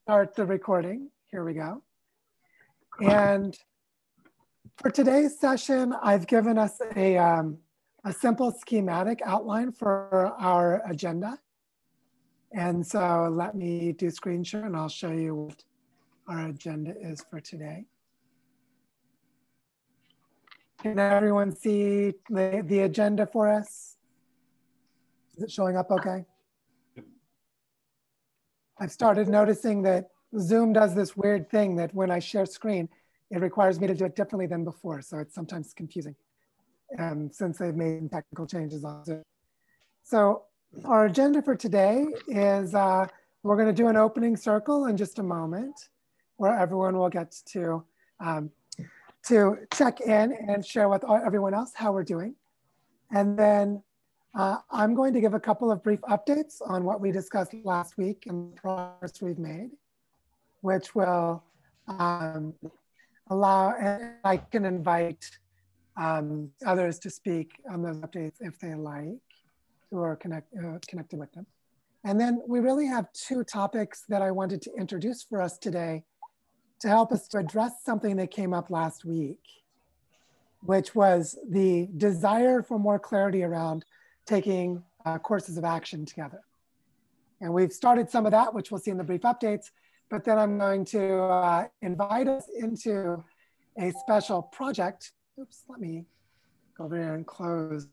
start the recording. Here we go. And for today's session, I've given us a simple schematic outline for our agenda. And so let me do screen share and I'll show you what our agenda is for today. Can everyone see the agenda for us? Is it showing up okay? I've started noticing that Zoom does this weird thing that when I share screen, it requires me to do it differently than before. So it's sometimes confusing since they've made technical changes on Zoom. So our agenda for today is we're going to do an opening circle in just a moment where everyone will get to check in and share with everyone else how we're doing. And then I'm going to give a couple of brief updates on what we discussed last week and the progress we've made, which will allow, and I can invite others to speak on those updates if they like, who are connected with them. And then we really have two topics that I wanted to introduce for us today to help us to address something that came up last week, which was the desire for more clarity around taking courses of action together. And we've started some of that, which we'll see in the brief updates, but then I'm going to invite us into a special project. Oops, let me go over here and close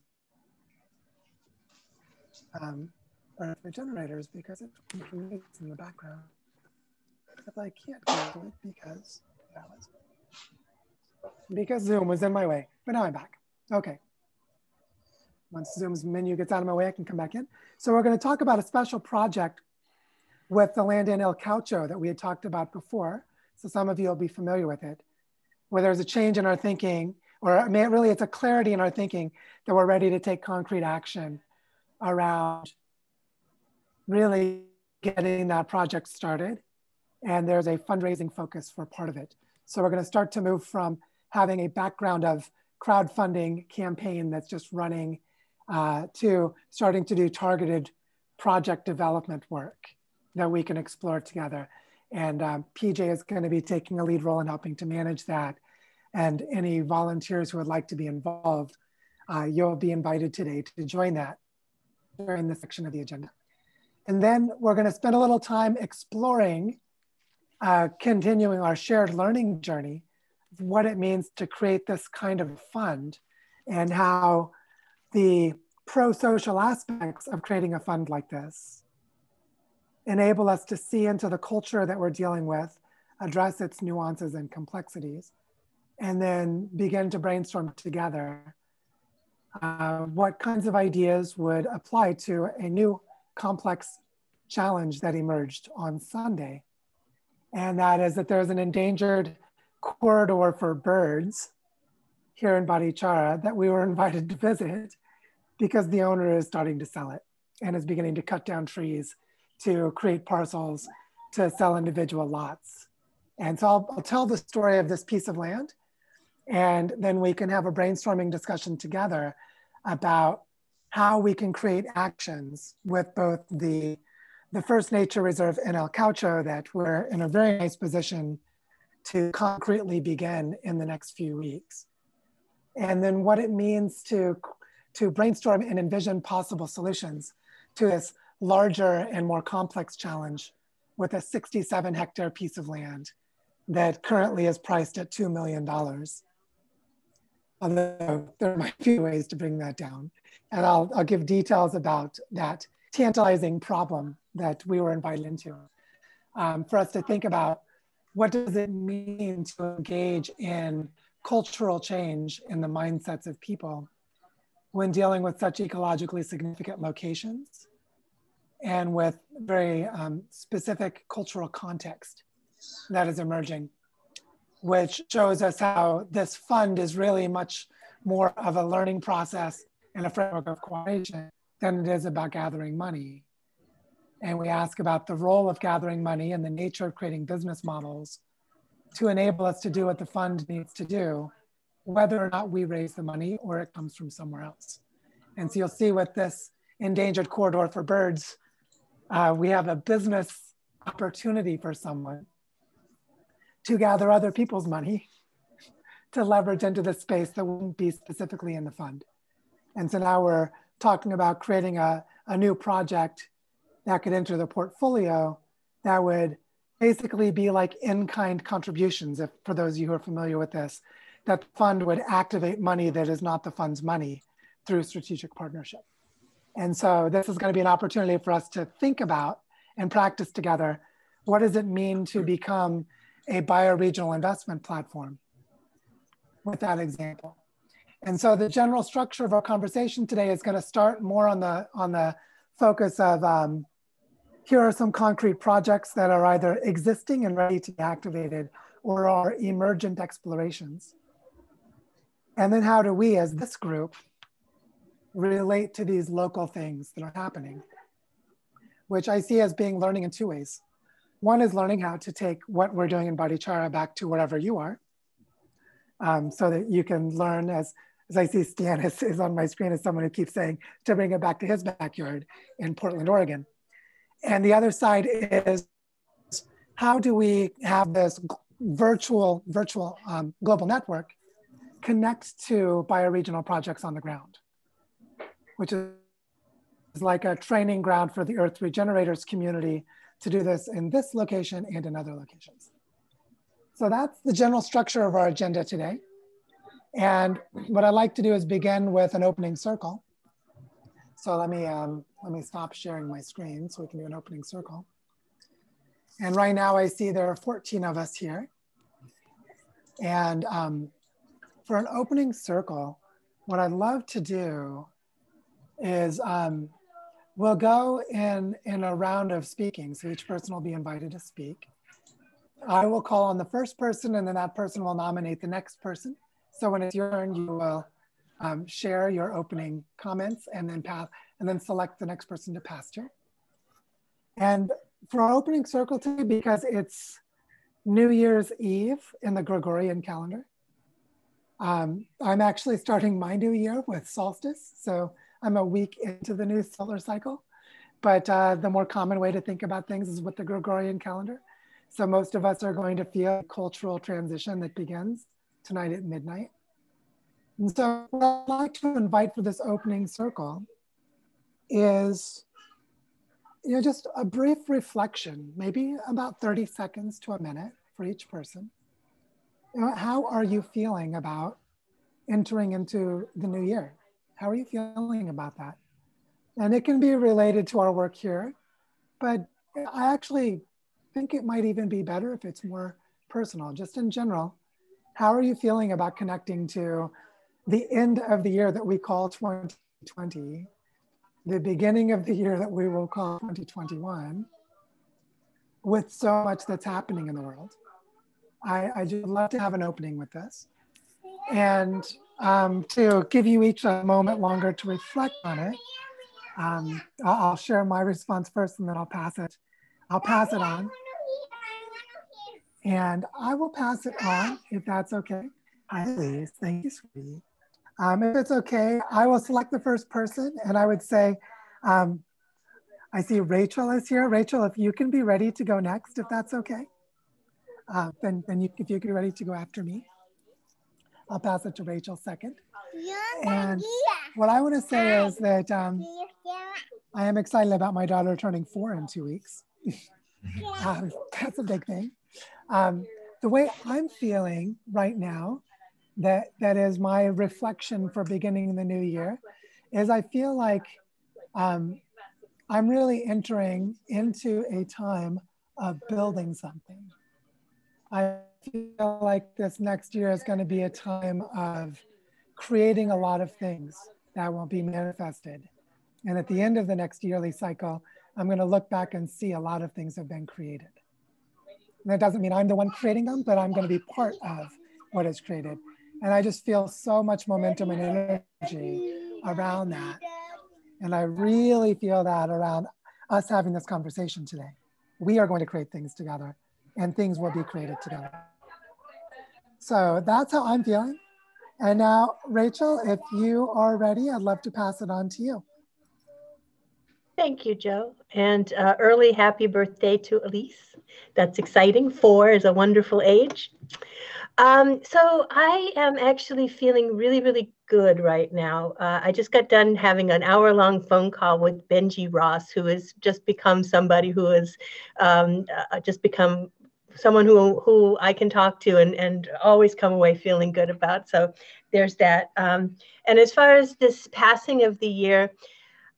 the generators because it's in the background. But I can't do it because Zoom was in my way, but now I'm back. Okay. Once Zoom's menu gets out of my way, I can come back in. So we're going to talk about a special project with the land in El Caucho that we had talked about before. So some of you will be familiar with it, where there's a change in our thinking, or I mean, really it's a clarity in our thinking that we're ready to take concrete action around really getting that project started. And there's a fundraising focus for part of it. So we're going to start to move from having a background of crowdfunding campaign that's just running to starting to do targeted project development work that we can explore together. And PJ is going to be taking a lead role in helping to manage that. And any volunteers who would like to be involved, you'll be invited today to join that during this section of the agenda. And then we're going to spend a little time exploring, continuing our shared learning journey, what it means to create this kind of fund and how the pro-social aspects of creating a fund like this enable us to see into the culture that we're dealing with, address its nuances and complexities, and then begin to brainstorm together what kinds of ideas would apply to a new complex challenge that emerged on Sunday. And that is that there's an endangered corridor for birds here in Barichara that we were invited to visit because the owner is starting to sell it and is beginning to cut down trees to create parcels to sell individual lots. And so I'll tell the story of this piece of land, and then we can have a brainstorming discussion together about how we can create actions with both the First Nature Reserve in El Caucho that we're in a very nice position to concretely begin in the next few weeks. And then what it means to brainstorm and envision possible solutions to this larger and more complex challenge with a 67-hectare piece of land that currently is priced at $2 million. Although there might be ways to bring that down. And I'll give details about that tantalizing problem that we were invited into for us to think about what does it mean to engage in cultural change in the mindsets of people when dealing with such ecologically significant locations and with very specific cultural context that is emerging, which shows us how this fund is really much more of a learning process and a framework of cooperation than it is about gathering money. And we ask about the role of gathering money and the nature of creating business models to enable us to do what the fund needs to do, whether or not we raise the money or it comes from somewhere else. And so you'll see with this endangered corridor for birds, we have a business opportunity for someone to gather other people's money to leverage into the space that wouldn't be specifically in the fund. And so now we're talking about creating a new project that could enter the portfolio that would basically be like in-kind contributions, if for those of you who are familiar with this, that the fund would activate money that is not the fund's money through strategic partnership. And so this is going to be an opportunity for us to think about and practice together. What does it mean to become a bioregional investment platform with that example? And so the general structure of our conversation today is going to start more on the focus of here are some concrete projects that are either existing and ready to be activated or are emergent explorations. And then how do we as this group relate to these local things that are happening, which I see as being learning in two ways. One is learning how to take what we're doing in Barichara back to wherever you are, so that you can learn, as I see Stan is on my screen as someone who keeps saying to bring it back to his backyard in Portland, Oregon. And the other side is how do we have this virtual global network connect to bioregional projects on the ground, which is like a training ground for the Earth Regenerators community to do this in this location and in other locations. So that's the general structure of our agenda today. And what I'd like to do is begin with an opening circle. So let me stop sharing my screen so we can do an opening circle. And right now I see there are 14 of us here. And for an opening circle, what I'd love to do is we'll go in a round of speaking. So each person will be invited to speak. I will call on the first person and then that person will nominate the next person. So when it's your turn, you will share your opening comments and then select the next person to pass to. And for our opening circle today, because it's New Year's Eve in the Gregorian calendar, I'm actually starting my new year with solstice. So I'm a week into the new solar cycle, but the more common way to think about things is with the Gregorian calendar. So most of us are going to feel a cultural transition that begins tonight at midnight. And so what I'd like to invite for this opening circle is just a brief reflection, maybe about 30 seconds to a minute for each person. How are you feeling about entering into the new year? How are you feeling about that? And it can be related to our work here, but I actually think it might even be better if it's more personal. Just in general, how are you feeling about connecting to the end of the year that we call 2020, the beginning of the year that we will call 2021, with so much that's happening in the world? I just love to have an opening with this. And to give you each a moment longer to reflect on it, I'll share my response first and then I'll pass it on. And I will pass it on if that's okay. Hi, Elise. Thank you, sweetie. If it's okay, I will select the first person and I would say, I see Rachel is here. Rachel, if you can be ready to go next, if that's okay. Then if you can be ready to go after me, I'll pass it to Rachel second. And what I want to say is that I am excited about my daughter turning 4 in 2 weeks. That's a big thing. The way I'm feeling right now, that is my reflection for beginning the new year, is I feel like I'm really entering into a time of building something. I feel like this next year is going to be a time of creating a lot of things that will be manifested. And at the end of the next yearly cycle, I'm going to look back and see a lot of things have been created. And that doesn't mean I'm the one creating them, but I'm going to be part of what is created. And I just feel so much momentum and energy around that. And I really feel that around us having this conversation today. We are going to create things together and things will be created together. So that's how I'm feeling. And now, Rachel, if you are ready, I'd love to pass it on to you. Thank you, Joe. And early happy birthday to Elise. That's exciting. 4 is a wonderful age. So I am actually feeling really, really good right now. I just got done having an hour-long phone call with Benji Ross, who has just become somebody who has just become someone who I can talk to and always come away feeling good about. So there's that. And as far as this passing of the year,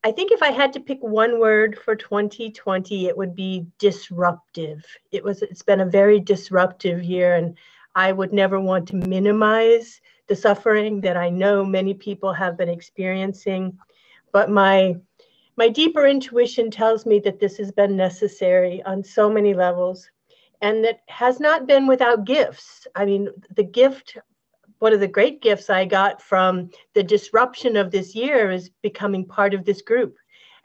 I think if I had to pick one word for 2020, it would be disruptive. It's been a very disruptive year, and I would never want to minimize the suffering that I know many people have been experiencing. But my deeper intuition tells me that this has been necessary on so many levels, and that has not been without gifts. I mean, the gift one of the great gifts I got from the disruption of this year is becoming part of this group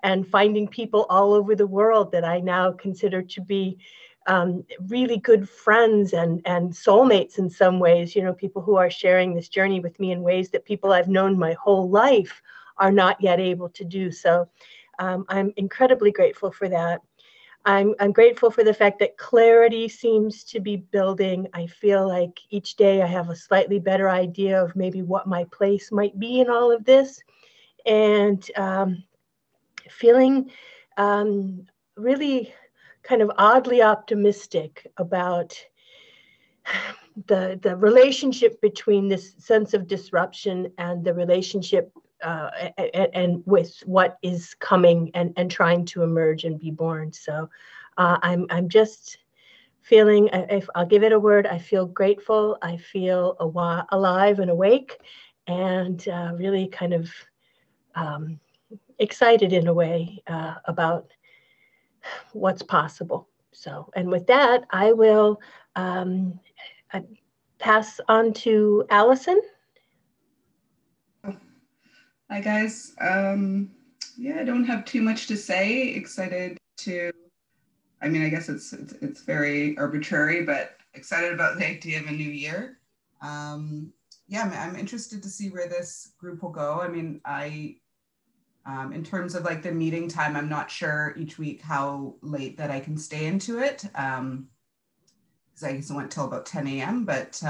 and finding people all over the world that I now consider to be really good friends and soulmates in some ways, you know, people who are sharing this journey with me in ways that people I've known my whole life are not yet able to do. So I'm incredibly grateful for that. I'm grateful for the fact that clarity seems to be building. I feel like each day I have a slightly better idea of maybe what my place might be in all of this, and feeling really kind of oddly optimistic about the relationship between this sense of disruption and the relationship and with what is coming and trying to emerge and be born. So I'm just feeling, if I'll give it a word, I feel grateful. I feel alive and awake, and really kind of um, excited in a way about what's possible. So, and with that, I will um, I pass on to Allison. Hi guys. Yeah, I don't have too much to say. Excited to. I mean, I guess it's very arbitrary, but excited about the idea of a new year. Um, yeah, I'm interested to see where this group will go. I mean, in terms of like the meeting time, I'm not sure each week how late that I can stay into it. Because I guess I went till about 10 a.m. But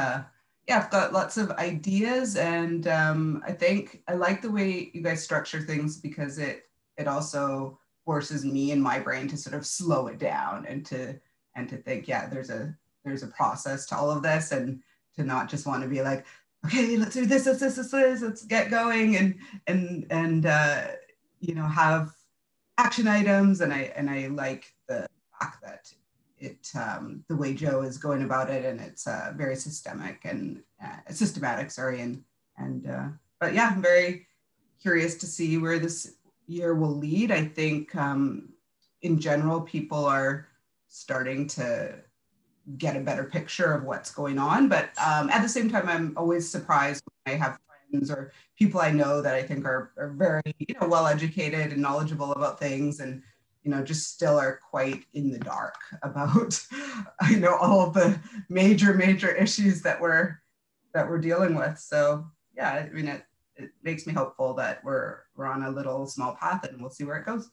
yeah, I've got lots of ideas, and I think I like the way you guys structure things because it also forces me and my brain to sort of slow it down and to think, yeah, there's a process to all of this, and to not just want to be like, okay, let's do this, let's get going, and you know, have action items, and I like the fact that the way Joe is going about it, and it's very systematic, sorry, and but yeah, I'm very curious to see where this year will lead. I think in general, people are starting to get a better picture of what's going on, but at the same time, I'm always surprised when I have friends or people I know that I think are very, you know, well educated and knowledgeable about things, and you know, just still are quite in the dark about you know, all of the major issues that we're dealing with. So yeah, I mean, it makes me hopeful that we're on a little small path, and we'll see where it goes.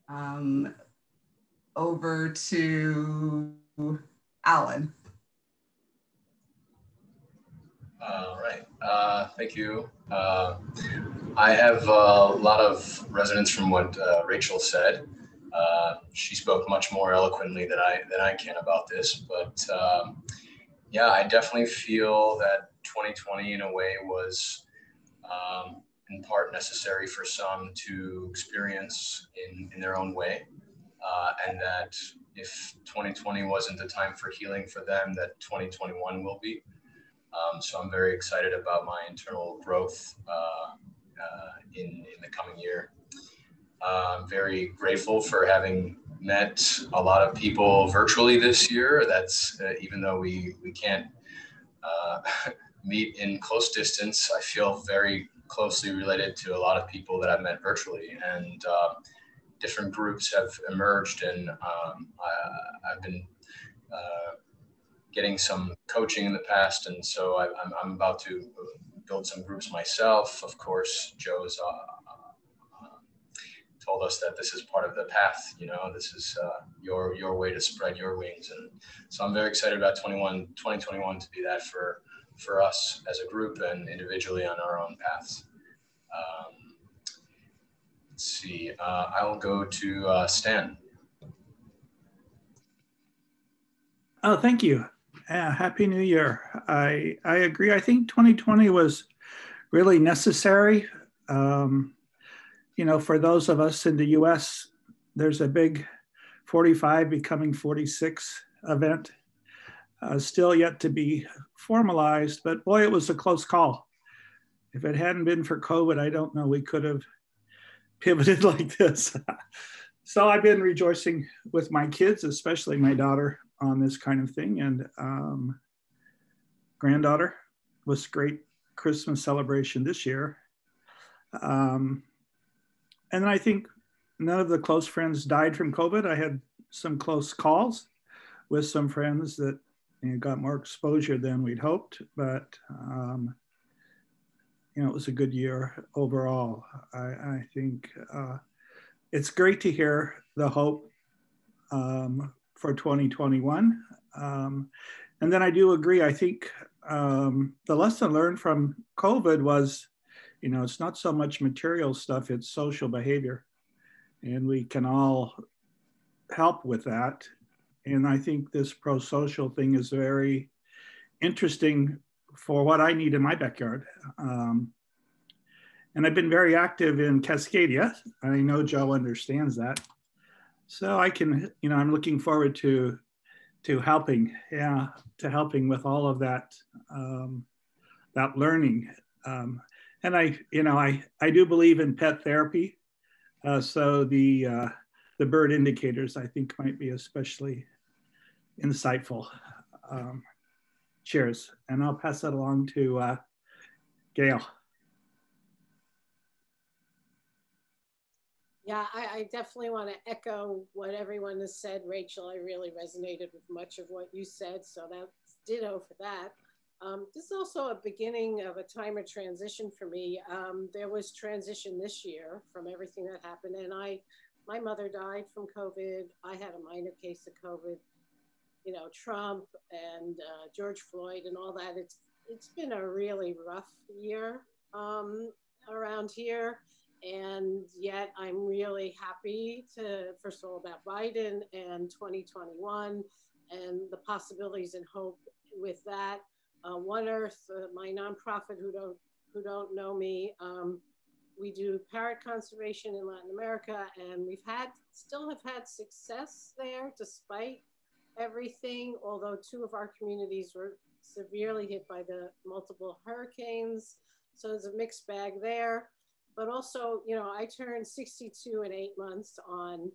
um, Over to Alan. All right. Thank you. I have a lot of resonance from what Rachel said. She spoke much more eloquently than I can about this, but yeah, I definitely feel that 2020 in a way was in part necessary for some to experience in their own way, and that if 2020 wasn't the time for healing for them, that 2021 will be. So I'm very excited about my internal growth in the coming year. I'm very grateful for having met a lot of people virtually this year. That's even though we can't uh, meet in close distance, I feel very closely related to a lot of people that I've met virtually, and different groups have emerged, and I've been getting some coaching in the past, and so I'm about to build some groups myself. Of course, Joe's told us that this is part of the path. You know, this is your way to spread your wings. And so I'm very excited about 2021 to be that for us as a group and individually on our own paths. Let's see, I'll go to Stan. Oh, thank you. Happy New Year. I agree. I think 2020 was really necessary. You know, for those of us in the US, there's a big 45 becoming 46 event, still yet to be formalized, but boy, it was a close call. If it hadn't been for COVID, I don't know we could have pivoted like this. So I've been rejoicing with my kids, especially my daughter, on this kind of thing. And granddaughter was a great Christmas celebration this year. And then I think none of the close friends died from COVID. I had some close calls with some friends that got more exposure than we'd hoped, but it was a good year overall. I think it's great to hear the hope for 2021. And then I do agree. I think the lesson learned from COVID was, it's not so much material stuff, it's social behavior. And we can all help with that. And I think this pro-social thing is very interesting for what I need in my backyard. And I've been very active in Cascadia. I know Joe understands that. So I can, I'm looking forward to helping, to helping with all of that, that learning. And I do believe in pet therapy. So the bird indicators, I think, might be especially insightful. Cheers. And I'll pass that along to Gail. Yeah, I definitely want to echo what everyone has said. Rachel, I really resonated with much of what you said, so that's ditto for that. This is also a beginning of a time of transition for me. There was transition this year from everything that happened, and my mother died from COVID. I had a minor case of COVID. Trump and George Floyd and all that. It's been a really rough year around here. And yet I'm really happy first of all, about Biden and 2021 and the possibilities and hope with that. One Earth, my nonprofit, who don't know me, we do parrot conservation in Latin America, and still have had success there despite everything, although 2 of our communities were severely hit by the multiple hurricanes. So there's a mixed bag there. But also, I turned 62 in 8 months on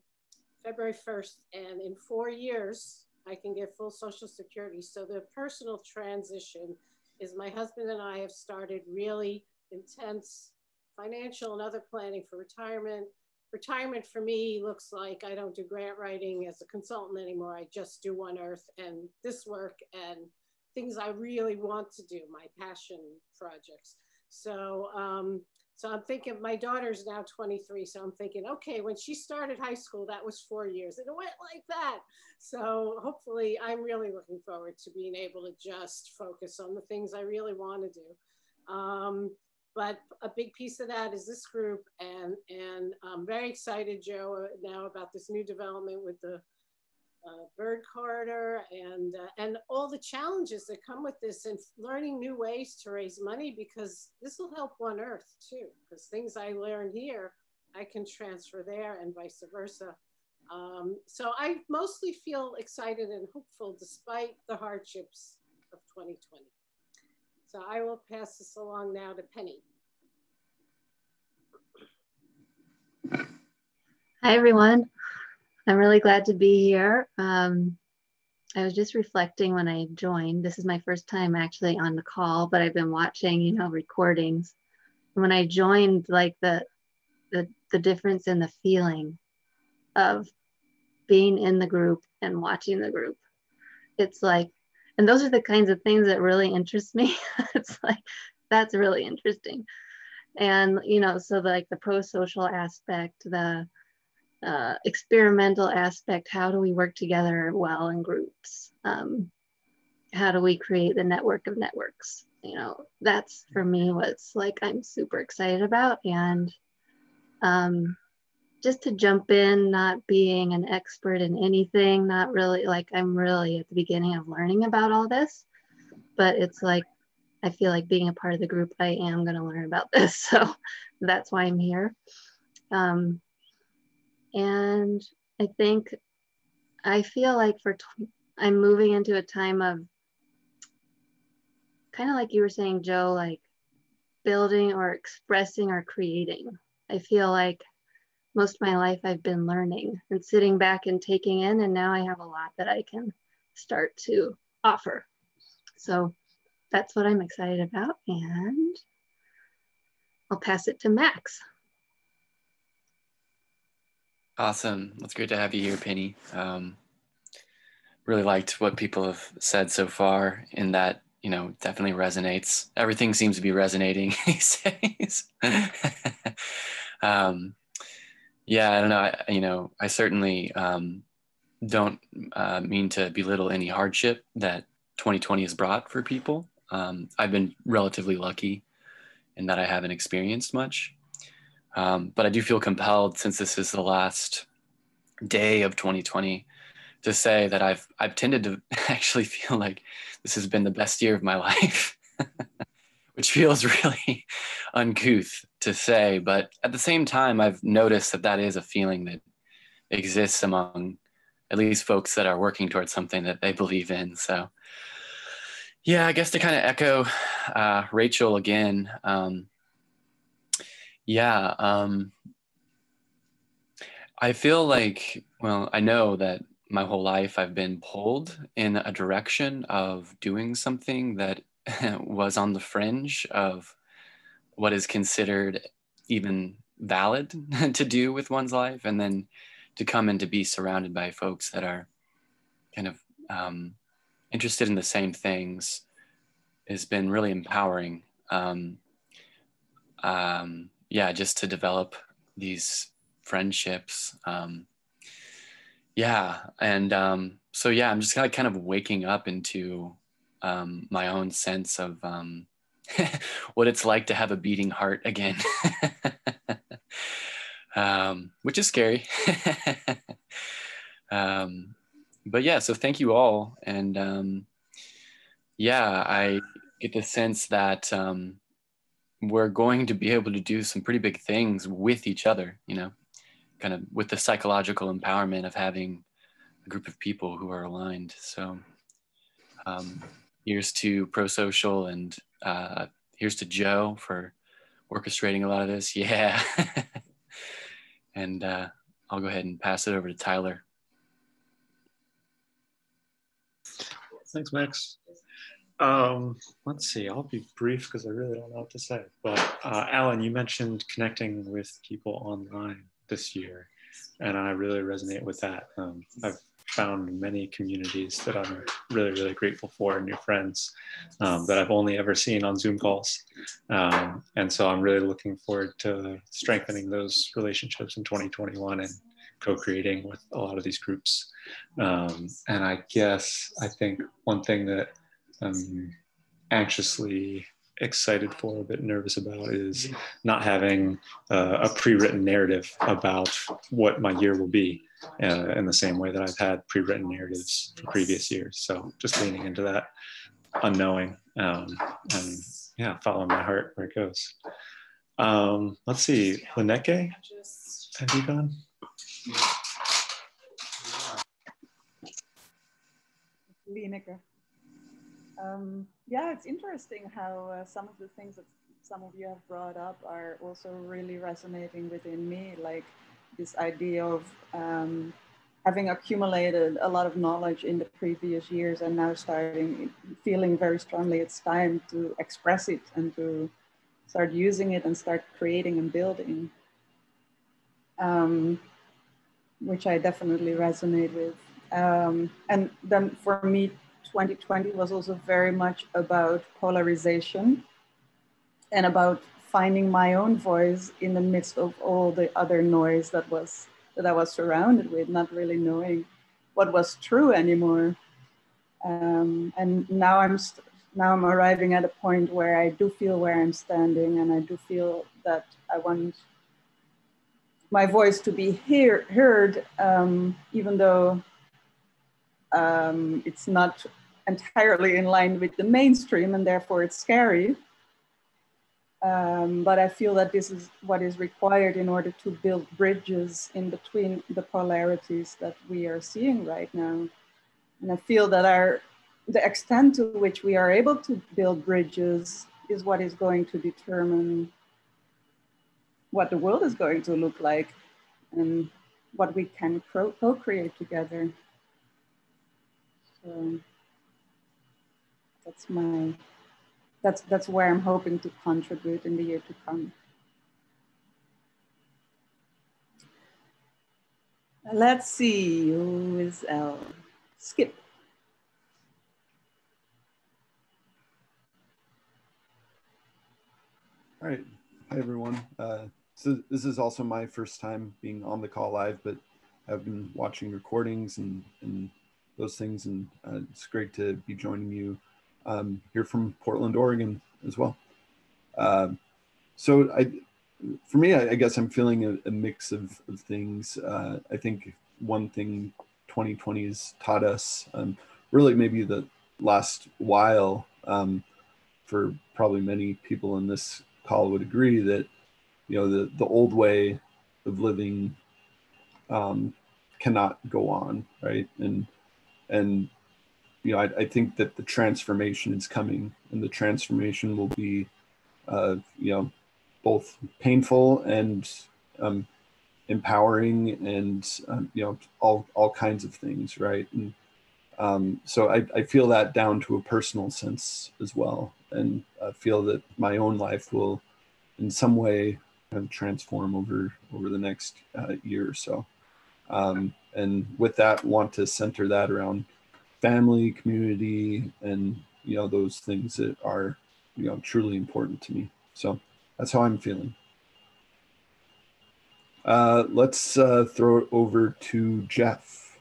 February 1st, and in 4 years, I can get full Social Security. So the personal transition is my husband and I have started really intense financial and other planning for retirement. Retirement for me looks like I don't do grant writing as a consultant anymore. I just do One Earth and this work and things I really want to do, my passion projects. So I'm thinking, my daughter's now 23, so I'm thinking, okay, when she started high school, that was 4 years, and it went like that. So hopefully, I'm really looking forward to being able to just focus on the things I really want to do. But a big piece of that is this group, and I'm very excited, Joe, now about this new development with the bird corridor and all the challenges that come with this, and learning new ways to raise money, because this will help One Earth too, because things I learned here, I can transfer there and vice versa. So I mostly feel excited and hopeful despite the hardships of 2020. So I will pass this along now to Penny. Hi, everyone. I'm really glad to be here. I was just reflecting when I joined. This is my first time actually on the call, but I've been watching, recordings. And when I joined, like the difference in the feeling of being in the group and watching the group. It's like, and those are the kinds of things that really interest me. It's like, that's really interesting. And, so like the pro-social aspect, experimental aspect. How do we work together well in groups? How do we create the network of networks? You know, that's for me what's like I'm super excited about. And just to jump in, not being an expert in anything, not really, like I'm really at the beginning of learning about all this, but it's like, I feel like being a part of the group, I am going to learn about this. So that's why I'm here. And I think, I feel like I'm moving into a time of kind of like you were saying, Joe, like building or expressing or creating. I feel like most of my life I've been learning and sitting back and taking in, and now I have a lot that I can start to offer. So that's what I'm excited about, and I'll pass it to Max. Awesome. It's great to have you here, Penny. Really liked what people have said so far, in that, you know, definitely resonates. Everything seems to be resonating these days. Yeah, I don't know. I certainly don't mean to belittle any hardship that 2020 has brought for people. I've been relatively lucky in that I haven't experienced much. But I do feel compelled, since this is the last day of 2020, to say that I've tended to actually feel like this has been the best year of my life, which feels really uncouth to say. But at the same time, I've noticed that that is a feeling that exists among at least folks that are working towards something that they believe in. So yeah, I guess to kind of echo Rachel again, I feel like, well, I know that my whole life I've been pulled in a direction of doing something that was on the fringe of what is considered even valid to do with one's life, and then to come and to be surrounded by folks that are kind of interested in the same things has been really empowering. Just to develop these friendships. So yeah, I'm just kind of waking up into my own sense of what it's like to have a beating heart again, which is scary. But yeah, so thank you all. And I get the sense that we're going to be able to do some pretty big things with each other, you know, kind of with the psychological empowerment of having a group of people who are aligned. So here's to Pro-Social, and here's to Joe for orchestrating a lot of this. Yeah. And I'll go ahead and pass it over to Tyler. Thanks, Max. Let's see, I'll be brief because I really don't know what to say. But Alan, you mentioned connecting with people online this year, and I really resonate with that. I've found many communities that I'm really, really grateful for, new friends that I've only ever seen on Zoom calls. And so I'm really looking forward to strengthening those relationships in 2021 and co-creating with a lot of these groups. And I think one thing that I'm anxiously excited for, a bit nervous about, is not having a pre-written narrative about what my year will be in the same way that I've had pre-written narratives for previous years. So just leaning into that unknowing and following my heart where it goes. Let's see, Lyneke, have you gone? Lyneke. It's interesting how some of the things that some of you have brought up are also really resonating within me, like this idea of having accumulated a lot of knowledge in the previous years and now feeling very strongly it's time to express it and to start using it and start creating and building, which I definitely resonate with. And then for me, 2020 was also very much about polarization and about finding my own voice in the midst of all the other noise that was that I was surrounded with, not really knowing what was true anymore. And now I'm arriving at a point where I do feel where I'm standing, and I do feel that I want my voice to be heard, even though it's not entirely in line with the mainstream, and therefore it's scary. But I feel that this is what is required in order to build bridges in between the polarities that we are seeing right now. And I feel that the extent to which we are able to build bridges is what is going to determine what the world is going to look like and what we can co-create together. So that's where I'm hoping to contribute in the year to come. Let's see, who is L? Skip. All right. Hi, everyone. So this is also my first time being on the call live, but I've been watching recordings and those things, and it's great to be joining you here from Portland, Oregon as well. So for me, I guess I'm feeling a mix of things. I think one thing 2020 has taught us, really maybe the last while, for probably many people in this call would agree that, the old way of living cannot go on, right? And I think that the transformation is coming, and the transformation will be, both painful and empowering, and all kinds of things, right? And so I feel that down to a personal sense as well, and I feel that my own life will, in some way, kind of transform over the next year or so. And with that, want to center that around family, community, and those things that are truly important to me. So that's how I'm feeling. Let's throw it over to Jeff.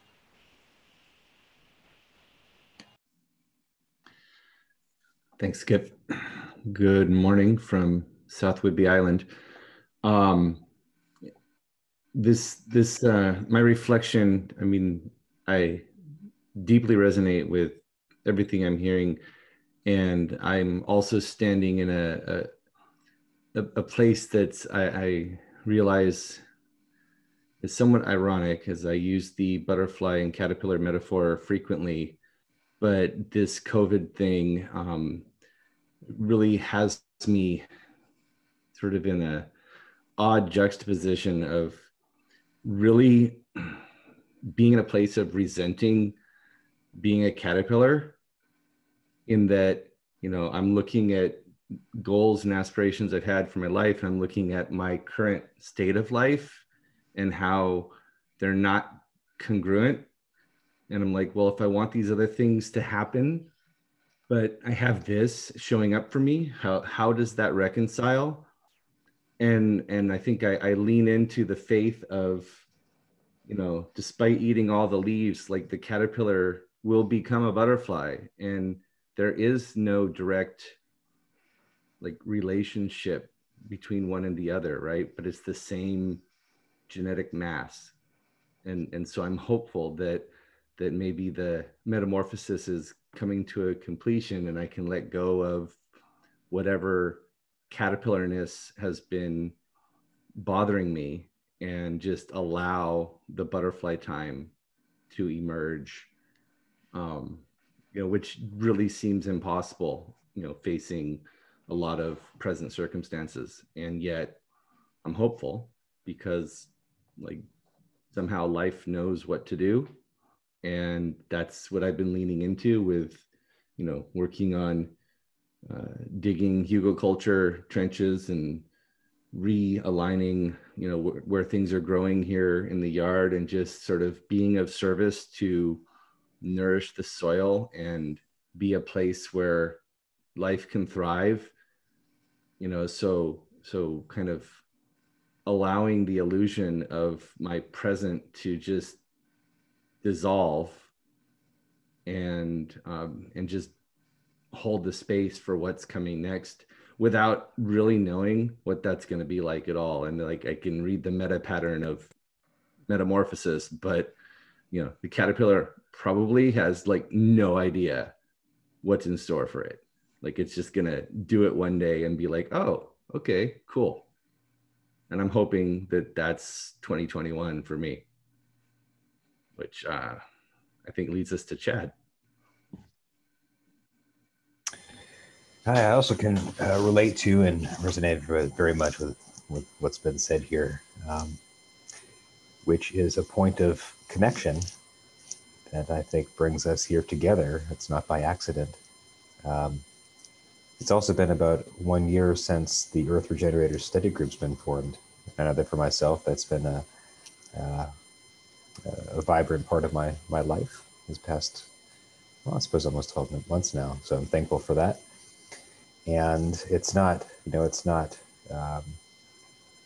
Thanks, Skip. Good morning from South Whidbey Island. My reflection, I deeply resonate with everything I'm hearing, and I'm also standing in a place that's, I realize is somewhat ironic, as I use the butterfly and caterpillar metaphor frequently, but this COVID thing really has me sort of in a odd juxtaposition of really being in a place of resenting being a caterpillar, in that, I'm looking at goals and aspirations I've had for my life, and I'm looking at my current state of life and how they're not congruent. And I'm like, well, if I want these other things to happen, but I have this showing up for me, how does that reconcile? And I think I lean into the faith of, despite eating all the leaves, like the caterpillar will become a butterfly, and there is no direct relationship between one and the other, right? But it's the same genetic mass. And so I'm hopeful that maybe the metamorphosis is coming to a completion, and I can let go of whatever caterpillarness has been bothering me, and just allow the butterfly time to emerge, which really seems impossible, facing a lot of present circumstances. And yet I'm hopeful, because somehow life knows what to do. And that's what I've been leaning into with, working on digging hugelkultur trenches and realigning, where things are growing here in the yard, and just sort of being of service to nourish the soil and be a place where life can thrive, so kind of allowing the illusion of my present to just dissolve and just hold the space for what's coming next without really knowing what that's going to be like at all. And like, I can read the meta pattern of metamorphosis, but you know, the caterpillar probably has like no idea what's in store for it. Like, it's just gonna do it one day and be like, oh, okay, cool. And I'm hoping that that's 2021 for me, which I think leads us to Chad. I also can relate to and resonate very much with what's been said here, which is a point of connection that I think brings us here together. It's not by accident. It's also been about 1 year since the Earth Regenerators Study Group's been formed. I know that for myself, that's been a vibrant part of my life this past, well, I suppose almost 12 months now. So I'm thankful for that. And it's not, you know, it's not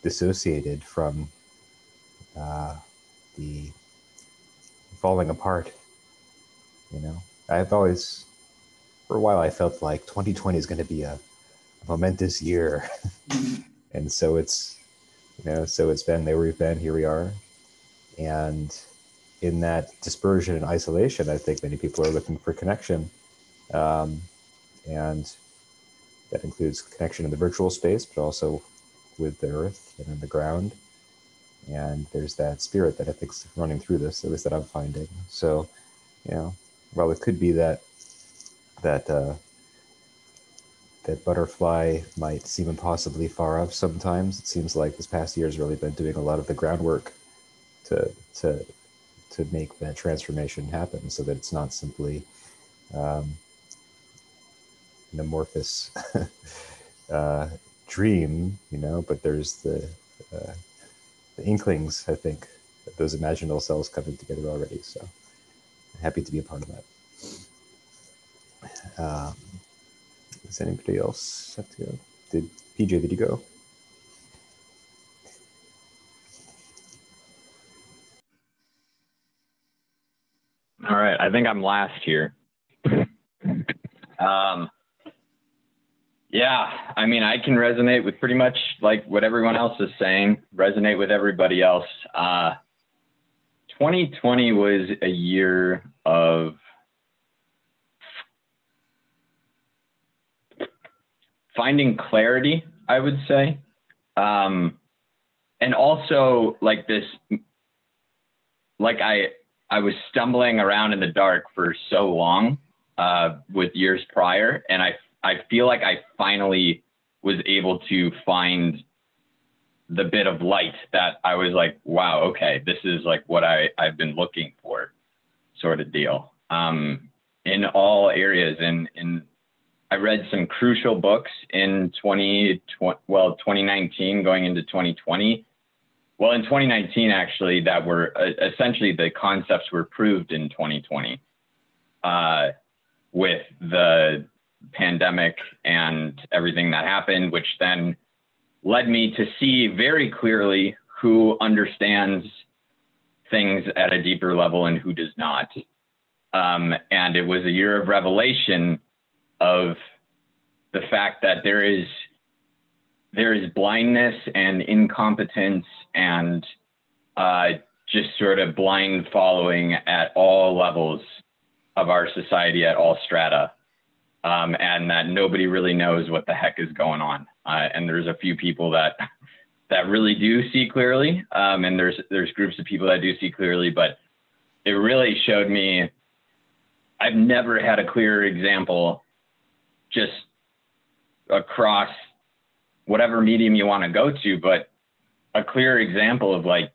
dissociated from the falling apart. You know, I've always, for a while, I felt like 2020 is going to be a momentous year. And so it's, you know, so it's been, there we've been, here we are. And in that dispersion and isolation, I think many people are looking for connection. And that includes connection in the virtual space, but also with the earth and in the ground. And there's that spirit that I think's running through this, at least that I'm finding. So, you know, while it could be that butterfly might seem impossibly far off sometimes, it seems like this past year has really been doing a lot of the groundwork to make that transformation happen, so that it's not simply an amorphous dream, you know, but there's the inklings, I think, of those imaginal cells coming together already. So I'm happy to be a part of that. Does anybody else have to go? PJ, did you go? All right, I think I'm last here. Yeah, I mean, I can resonate with pretty much like what everyone else is saying, resonate with everybody else. 2020 was a year of finding clarity, I would say. And also like this, like I was stumbling around in the dark for so long with years prior, and I feel like I finally was able to find the bit of light that I was like, wow, okay, this is like what I've been looking for, sort of deal. In all areas, and I read some crucial books in 2019 going into 2020. Well, in 2019, actually, that were essentially the concepts were proved in 2020 with the pandemic and everything that happened, which then led me to see very clearly who understands things at a deeper level and who does not. And it was a year of revelation of the fact that there is blindness and incompetence and just sort of blind following at all levels of our society, at all strata. And that nobody really knows what the heck is going on. And there's a few people that really do see clearly. And there's groups of people that do see clearly, but it really showed me, I've never had a clearer example just across whatever medium you want to go to, but a clear example of like,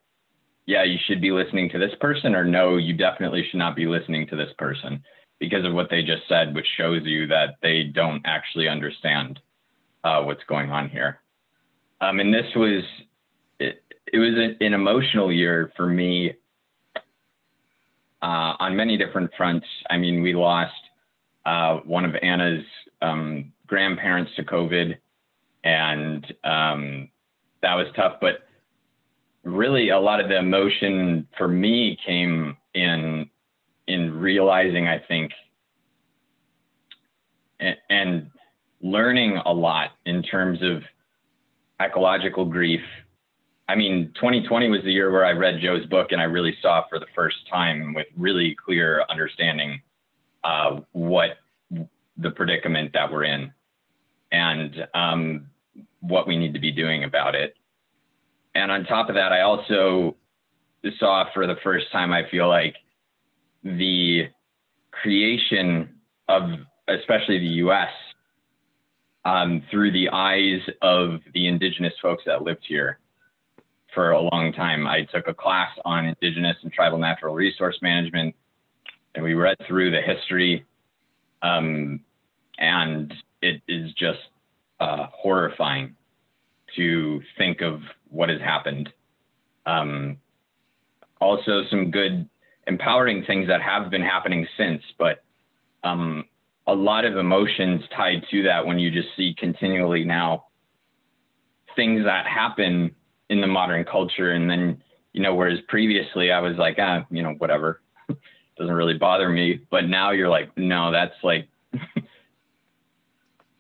yeah, you should be listening to this person, or no, you definitely should not be listening to this person, because of what they just said, which shows you that they don't actually understand what's going on here. And this was, it was an emotional year for me on many different fronts. I mean, we lost one of Anna's grandparents to COVID, and that was tough. But really a lot of the emotion for me came in realizing, I think, and learning a lot in terms of ecological grief. I mean, 2020 was the year where I read Joe's book and I really saw for the first time with really clear understanding what the predicament that we're in and what we need to be doing about it. And on top of that, I also saw for the first time, I feel like, the creation of especially the US through the eyes of the indigenous folks that lived here for a long time. I took a class on indigenous and tribal natural resource management, and we read through the history, and it is just horrifying to think of what has happened. Also some good empowering things that have been happening since, but a lot of emotions tied to that when you just see continually now things that happen in the modern culture. And then, you know, whereas previously I was like, you know, whatever, doesn't really bother me. But now you're like, no, that's like,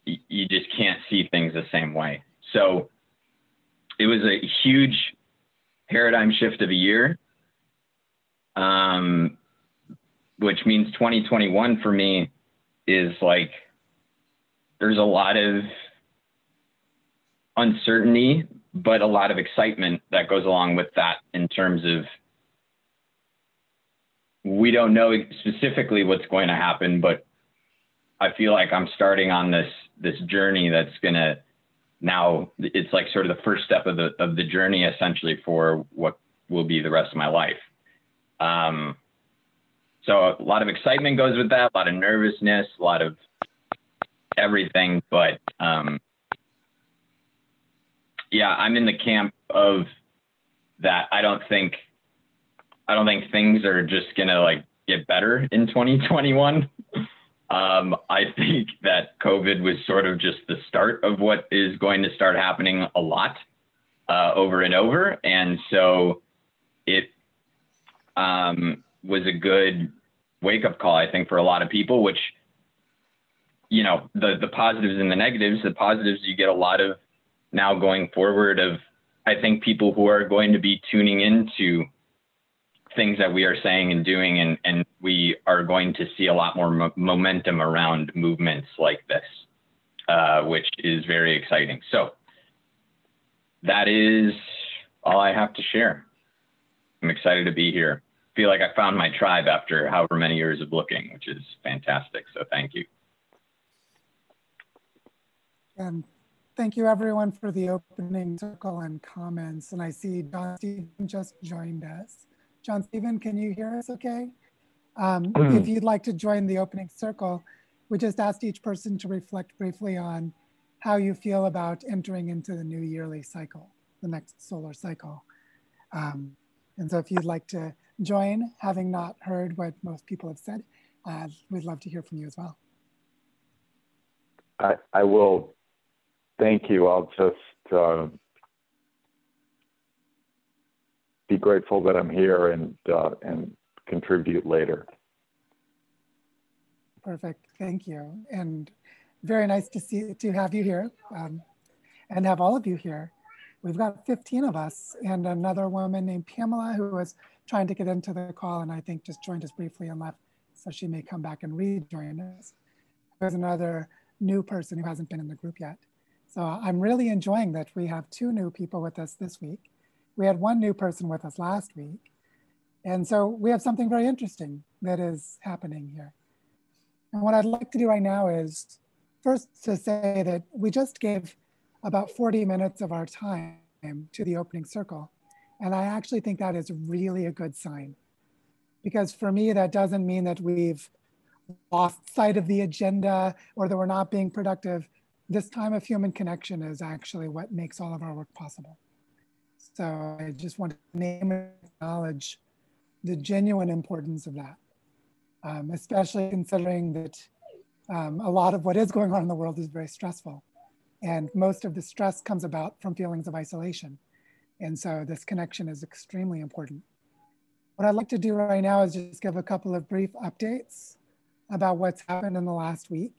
you just can't see things the same way. So it was a huge paradigm shift of a year, which means 2021 for me is like, there's a lot of uncertainty, but a lot of excitement that goes along with that in terms of, we don't know specifically what's going to happen, but I feel like I'm starting on this journey that's gonna, now it's like sort of the first step of the journey essentially for what will be the rest of my life. So a lot of excitement goes with that, a lot of nervousness, a lot of everything, but yeah, I'm in the camp of that. I don't think things are just gonna like get better in 2021. I think that COVID was sort of just the start of what is going to start happening a lot over and over. And so it was a good wake-up call, I think, for a lot of people, which, you know, the positives and the negatives. The positives, you get a lot of now going forward of, I think, people who are going to be tuning into things that we are saying and doing, and we are going to see a lot more momentum around movements like this, which is very exciting. So that is all I have to share. I'm excited to be here. I feel like I found my tribe after however many years of looking, which is fantastic. So thank you. And thank you everyone for the opening circle and comments. And I see John Stephen just joined us. John Stephen, can you hear us okay? If you'd like to join the opening circle, we just asked each person to reflect briefly on how you feel about entering into the new yearly cycle, the next solar cycle. And so if you'd like to join, having not heard what most people have said, we'd love to hear from you as well. I will. Thank you. I'll just be grateful that I'm here and contribute later. Perfect. Thank you. And very nice to have you here and have all of you here. We've got 15 of us and another woman named Pamela who was trying to get into the call and I think just joined us briefly and left, so she may come back and rejoin us. There's another new person who hasn't been in the group yet. So I'm really enjoying that we have 2 new people with us this week. We had 1 new person with us last week. And so we have something very interesting that is happening here. And what I'd like to do right now is first to say that we just gave about 40 minutes of our time to the opening circle. And I actually think that is really a good sign. Because for me, that doesn't mean that we've lost sight of the agenda or that we're not being productive. This time of human connection is actually what makes all of our work possible. So I just want to name and acknowledge the genuine importance of that, especially considering that a lot of what is going on in the world is very stressful. And most of the stress comes about from feelings of isolation. And so this connection is extremely important. What I'd like to do right now is just give a couple of brief updates about what's happened in the last week.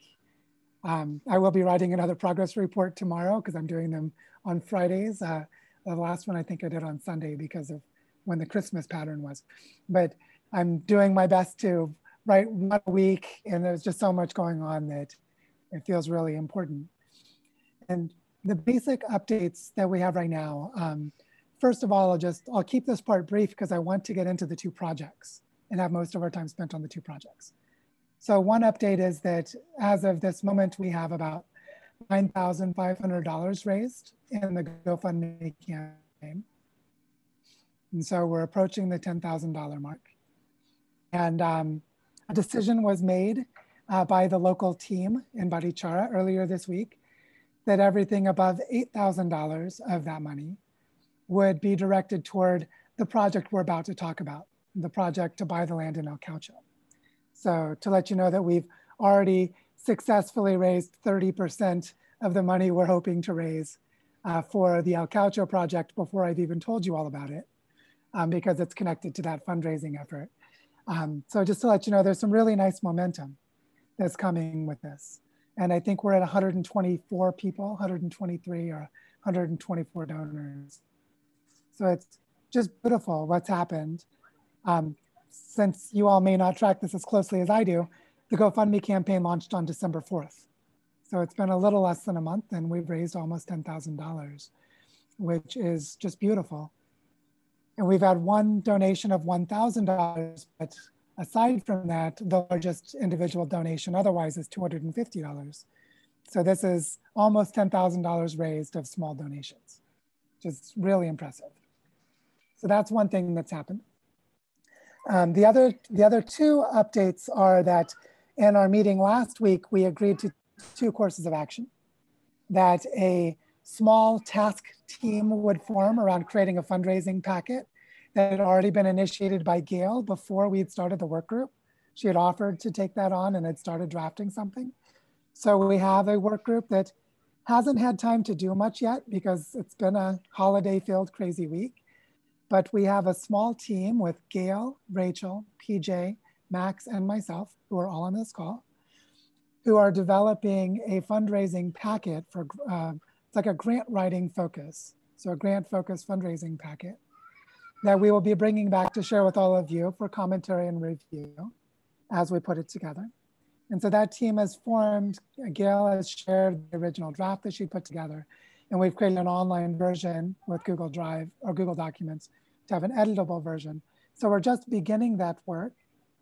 I will be writing another progress report tomorrow because I'm doing them on Fridays. The last one I think I did on Sunday because of when the Christmas pattern was. But I'm doing my best to write one a week, and there's just so much going on that it feels really important. And the basic updates that we have right now, first of all, I'll keep this part brief because I want to get into the two projects and have most of our time spent on the two projects. So one update is that as of this moment, we have about $9,500 raised in the GoFundMe campaign. And so we're approaching the $10,000 mark. And a decision was made by the local team in Barichara earlier this week that everything above $8,000 of that money would be directed toward the project we're about to talk about, the project to buy the land in El Caucho. So to let you know that we've already successfully raised 30% of the money we're hoping to raise for the El Caucho project before I've even told you all about it, because it's connected to that fundraising effort. So just to let you know, there's some really nice momentum that's coming with this. And I think we're at 124 people, 123 or 124 donors. So it's just beautiful what's happened. Since you all may not track this as closely as I do, the GoFundMe campaign launched on December 4th. So it's been a little less than a month and we've raised almost $10,000, which is just beautiful. And we've had one donation of $1,000, but aside from that, the largest individual donation otherwise is $250. So this is almost $10,000 raised of small donations, which is really impressive. So that's one thing that's happened. The other two updates are that in our meeting last week, we agreed to 2 courses of action, that a small task team would form around creating a fundraising packet that had already been initiated by Gail before we had started the work group. She had offered to take that on and had started drafting something. So we have a work group that hasn't had time to do much yet because it's been a holiday-filled crazy week. But we have a small team with Gail, Rachel, PJ, Max, and myself, who are all on this call, who are developing a fundraising packet for, it's like a grant writing focus. So a grant focused fundraising packet that we will be bringing back to share with all of you for commentary and review as we put it together. And so that team has formed, Gail has shared the original draft that she put together, and we've created an online version with Google Drive or Google Documents to have an editable version. So we're just beginning that work,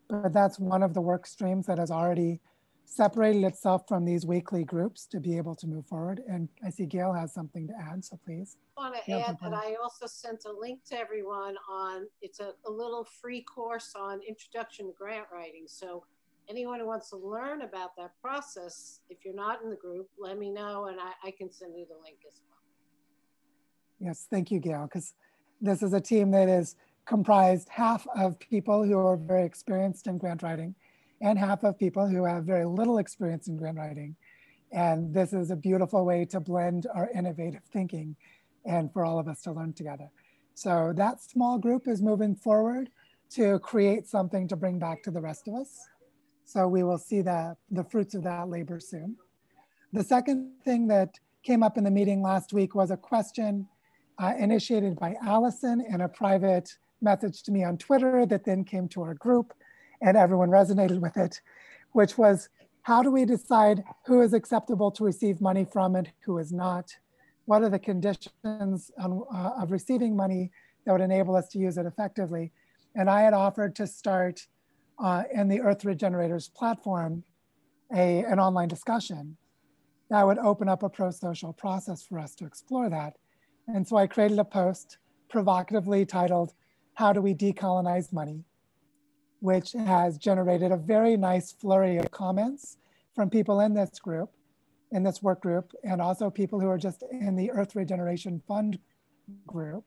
but that's one of the work streams that has already separated itself from these weekly groups to be able to move forward. And I see Gail has something to add, so please. I want to add that I also sent a link to everyone on, it's a little free course on introduction to grant writing. So anyone who wants to learn about that process, if you're not in the group, let me know and I can send you the link as well. Yes, thank you, Gail, because this is a team that is comprised half of people who are very experienced in grant writing and half of people who have very little experience in grant writing. And this is a beautiful way to blend our innovative thinking and for all of us to learn together. So that small group is moving forward to create something to bring back to the rest of us. So we will see the fruits of that labor soon. The second thing that came up in the meeting last week was a question initiated by Allison in a private message to me on Twitter that then came to our group and everyone resonated with it, which was, how do we decide who is acceptable to receive money from and who is not? What are the conditions of receiving money that would enable us to use it effectively? And I had offered to start in the Earth Regenerators platform an online discussion that would open up a pro-social process for us to explore that. And so I created a post provocatively titled, "How do we decolonize money?" which has generated a very nice flurry of comments from people in this group, in this work group, and also people who are just in the Earth Regeneration Fund group.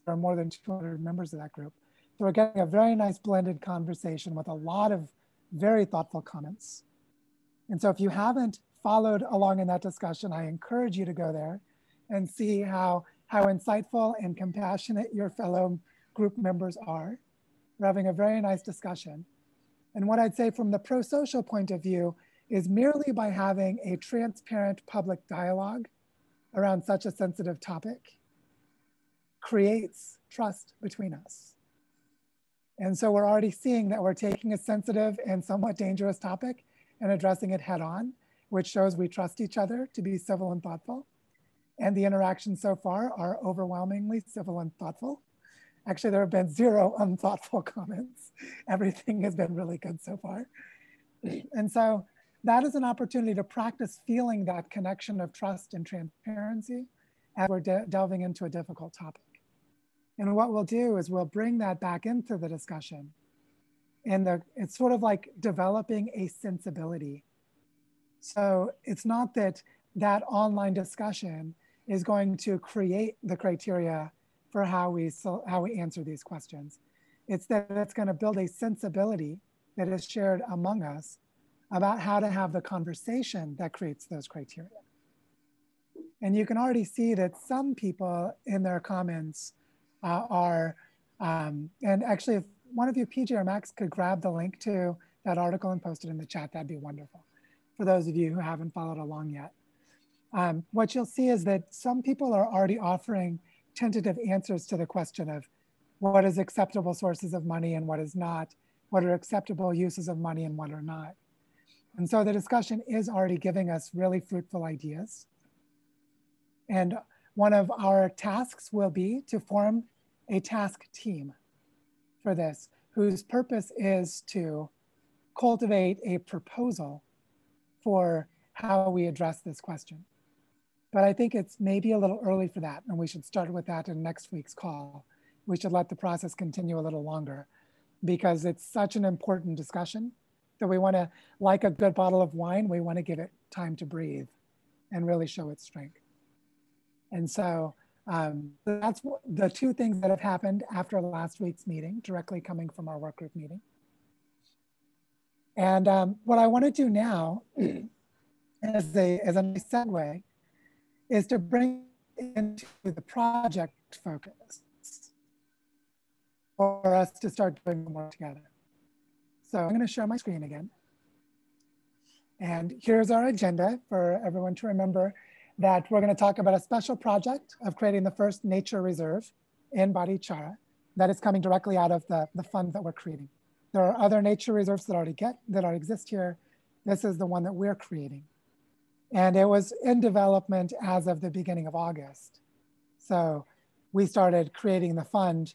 There are more than 200 members of that group. So we're getting a very nice blended conversation with a lot of very thoughtful comments. And so if you haven't followed along in that discussion, I encourage you to go there and see how how insightful and compassionate your fellow group members are. We're having a very nice discussion. And what I'd say from the pro-social point of view is merely by having a transparent public dialogue around such a sensitive topic creates trust between us. And so we're already seeing that we're taking a sensitive and somewhat dangerous topic and addressing it head on, which shows we trust each other to be civil and thoughtful. And the interactions so far are overwhelmingly civil and thoughtful. Actually, there have been 0 unthoughtful comments. Everything has been really good so far. And so that is an opportunity to practice feeling that connection of trust and transparency as we're delving into a difficult topic. And what we'll do is we'll bring that back into the discussion. And it's sort of like developing a sensibility. So it's not that that online discussion is going to create the criteria for how we answer these questions. It's that it's going to build a sensibility that is shared among us about how to have the conversation that creates those criteria. And you can already see that some people in their comments and actually if one of you, PJ or Max, could grab the link to that article and post it in the chat, that'd be wonderful. For those of you who haven't followed along yet. What you'll see is that some people are already offering tentative answers to the question of what is acceptable sources of money and what is not, what are acceptable uses of money and what are not. And so the discussion is already giving us really fruitful ideas. And one of our tasks will be to form a task team for this, whose purpose is to cultivate a proposal for how we address this question. But I think it's maybe a little early for that, and we should start with that in next week's call. We should let the process continue a little longer because it's such an important discussion that we want to, like a good bottle of wine, we want to give it time to breathe and really show its strength. And so that's the 2 things that have happened after last week's meeting, directly coming from our work group meeting. And what I want to do now as a nice segue is to bring into the project focus for us to start doing more together. So I'm going to share my screen again. And here's our agenda for everyone to remember that we're going to talk about a special project of creating the first nature reserve in Barichara that is coming directly out of the fund that we're creating. There are other nature reserves that already exist here. This is the one that we're creating. And it was in development as of the beginning of August. So we started creating the fund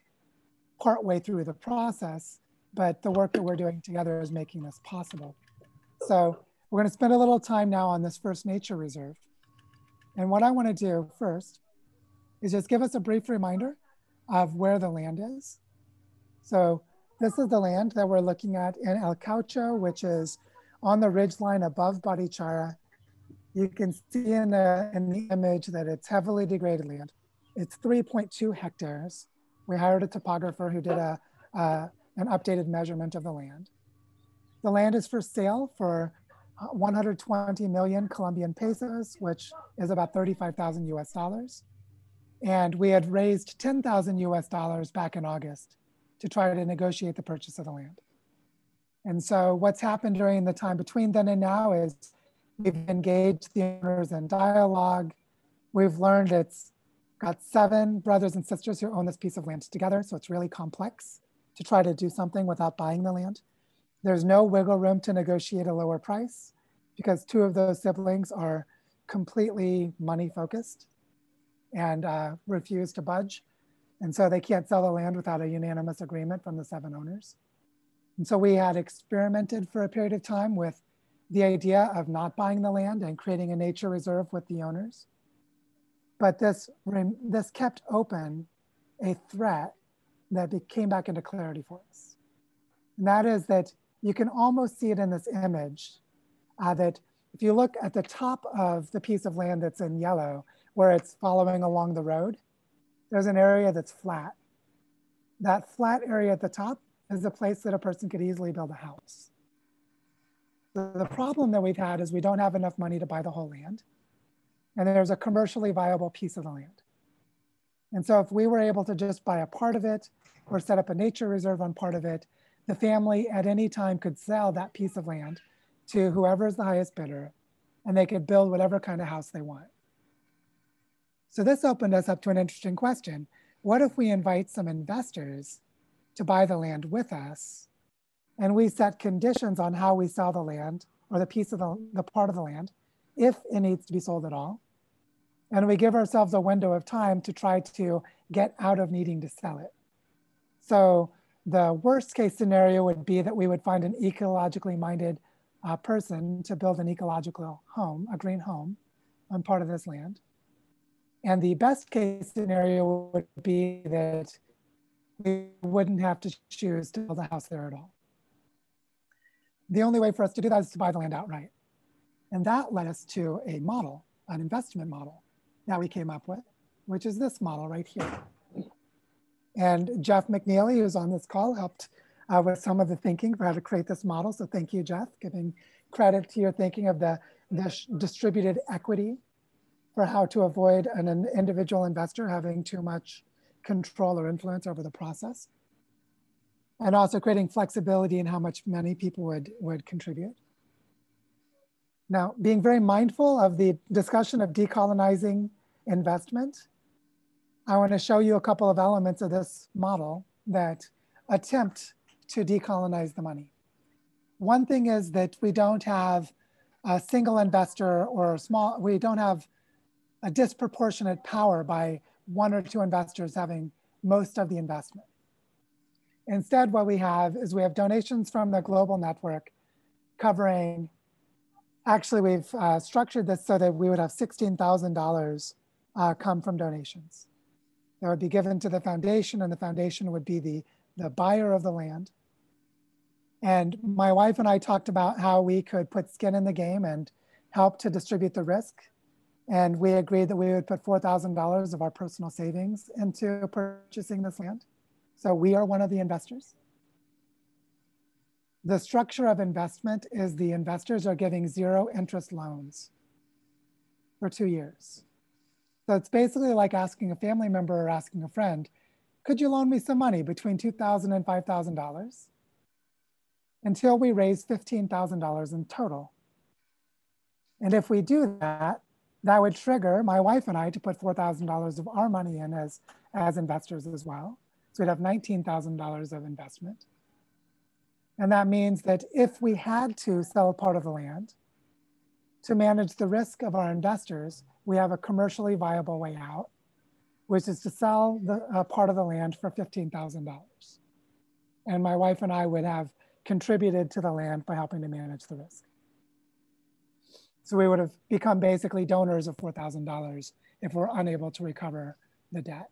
partway through the process, but the work that we're doing together is making this possible. So we're going to spend a little time now on this first nature reserve. And what I want to do first is just give us a brief reminder of where the land is. So this is the land that we're looking at in El Caucho, which is on the ridgeline above Barichara. You can see in the image that it's heavily degraded land. It's 3.2 hectares. We hired a topographer who did an updated measurement of the land. The land is for sale for 120 million Colombian pesos, which is about 35,000 US dollars. And we had raised 10,000 US dollars back in August to try to negotiate the purchase of the land. And so what's happened during the time between then and now is we've engaged the owners in dialogue. We've learned it's got 7 brothers and sisters who own this piece of land together. So it's really complex to try to do something without buying the land. There's no wiggle room to negotiate a lower price because 2 of those siblings are completely money focused and refuse to budge. And so they can't sell the land without a unanimous agreement from the 7 owners. And so we had experimented for a period of time with the idea of not buying the land and creating a nature reserve with the owners. But this kept open a threat that came back into clarity for us. And that is that you can almost see it in this image that if you look at the top of the piece of land that's in yellow, where it's following along the road, there's an area that's flat. That flat area at the top is a place that a person could easily build a house. So the problem that we've had is we don't have enough money to buy the whole land. And there's a commercially viable piece of the land. And so if we were able to just buy a part of it or set up a nature reserve on part of it, the family at any time could sell that piece of land to whoever is the highest bidder, and they could build whatever kind of house they want. So this opened us up to an interesting question. What if we invite some investors to buy the land with us, and we set conditions on how we sell the land or the piece of the part of the land, if it needs to be sold at all, and we give ourselves a window of time to try to get out of needing to sell it. So the worst case scenario would be that we would find an ecologically minded person to build an ecological home, a green home on part of this land. And the best case scenario would be that we wouldn't have to choose to build a house there at all. The only way for us to do that is to buy the land outright. And that led us to a model, an investment model that we came up with, which is this model right here. And Jeff McNeely, who's on this call, helped with some of the thinking for how to create this model. So thank you, Jeff, giving credit to your thinking of the distributed equity for how to avoid an individual investor having too much control or influence over the process. And also creating flexibility in how much money people would contribute. Now, being very mindful of the discussion of decolonizing investment, I want to show you a couple of elements of this model that attempt to decolonize the money. One thing is that we don't have a single investor or we don't have a disproportionate power by one or two investors having most of the investment. Instead, what we have is we have donations from the global network covering, actually we've structured this so that we would have $16,000 come from donations. That would be given to the foundation, and the foundation would be the buyer of the land. And my wife and I talked about how we could put skin in the game and help to distribute the risk. And we agreed that we would put $4,000 of our personal savings into purchasing this land. So we are one of the investors. The structure of investment is the investors are giving zero interest loans for 2 years. So it's basically like asking a family member or asking a friend, could you loan me some money between $2,000 and $5,000 until we raise $15,000 in total? And if we do that, that would trigger my wife and I to put $4,000 of our money in as investors as well. So we'd have $19,000 of investment. And that means that if we had to sell part of the land to manage the risk of our investors, we have a commercially viable way out, which is to sell the part of the land for $15,000. And my wife and I would have contributed to the land by helping to manage the risk. So we would have become basically donors of $4,000 if we're unable to recover the debt.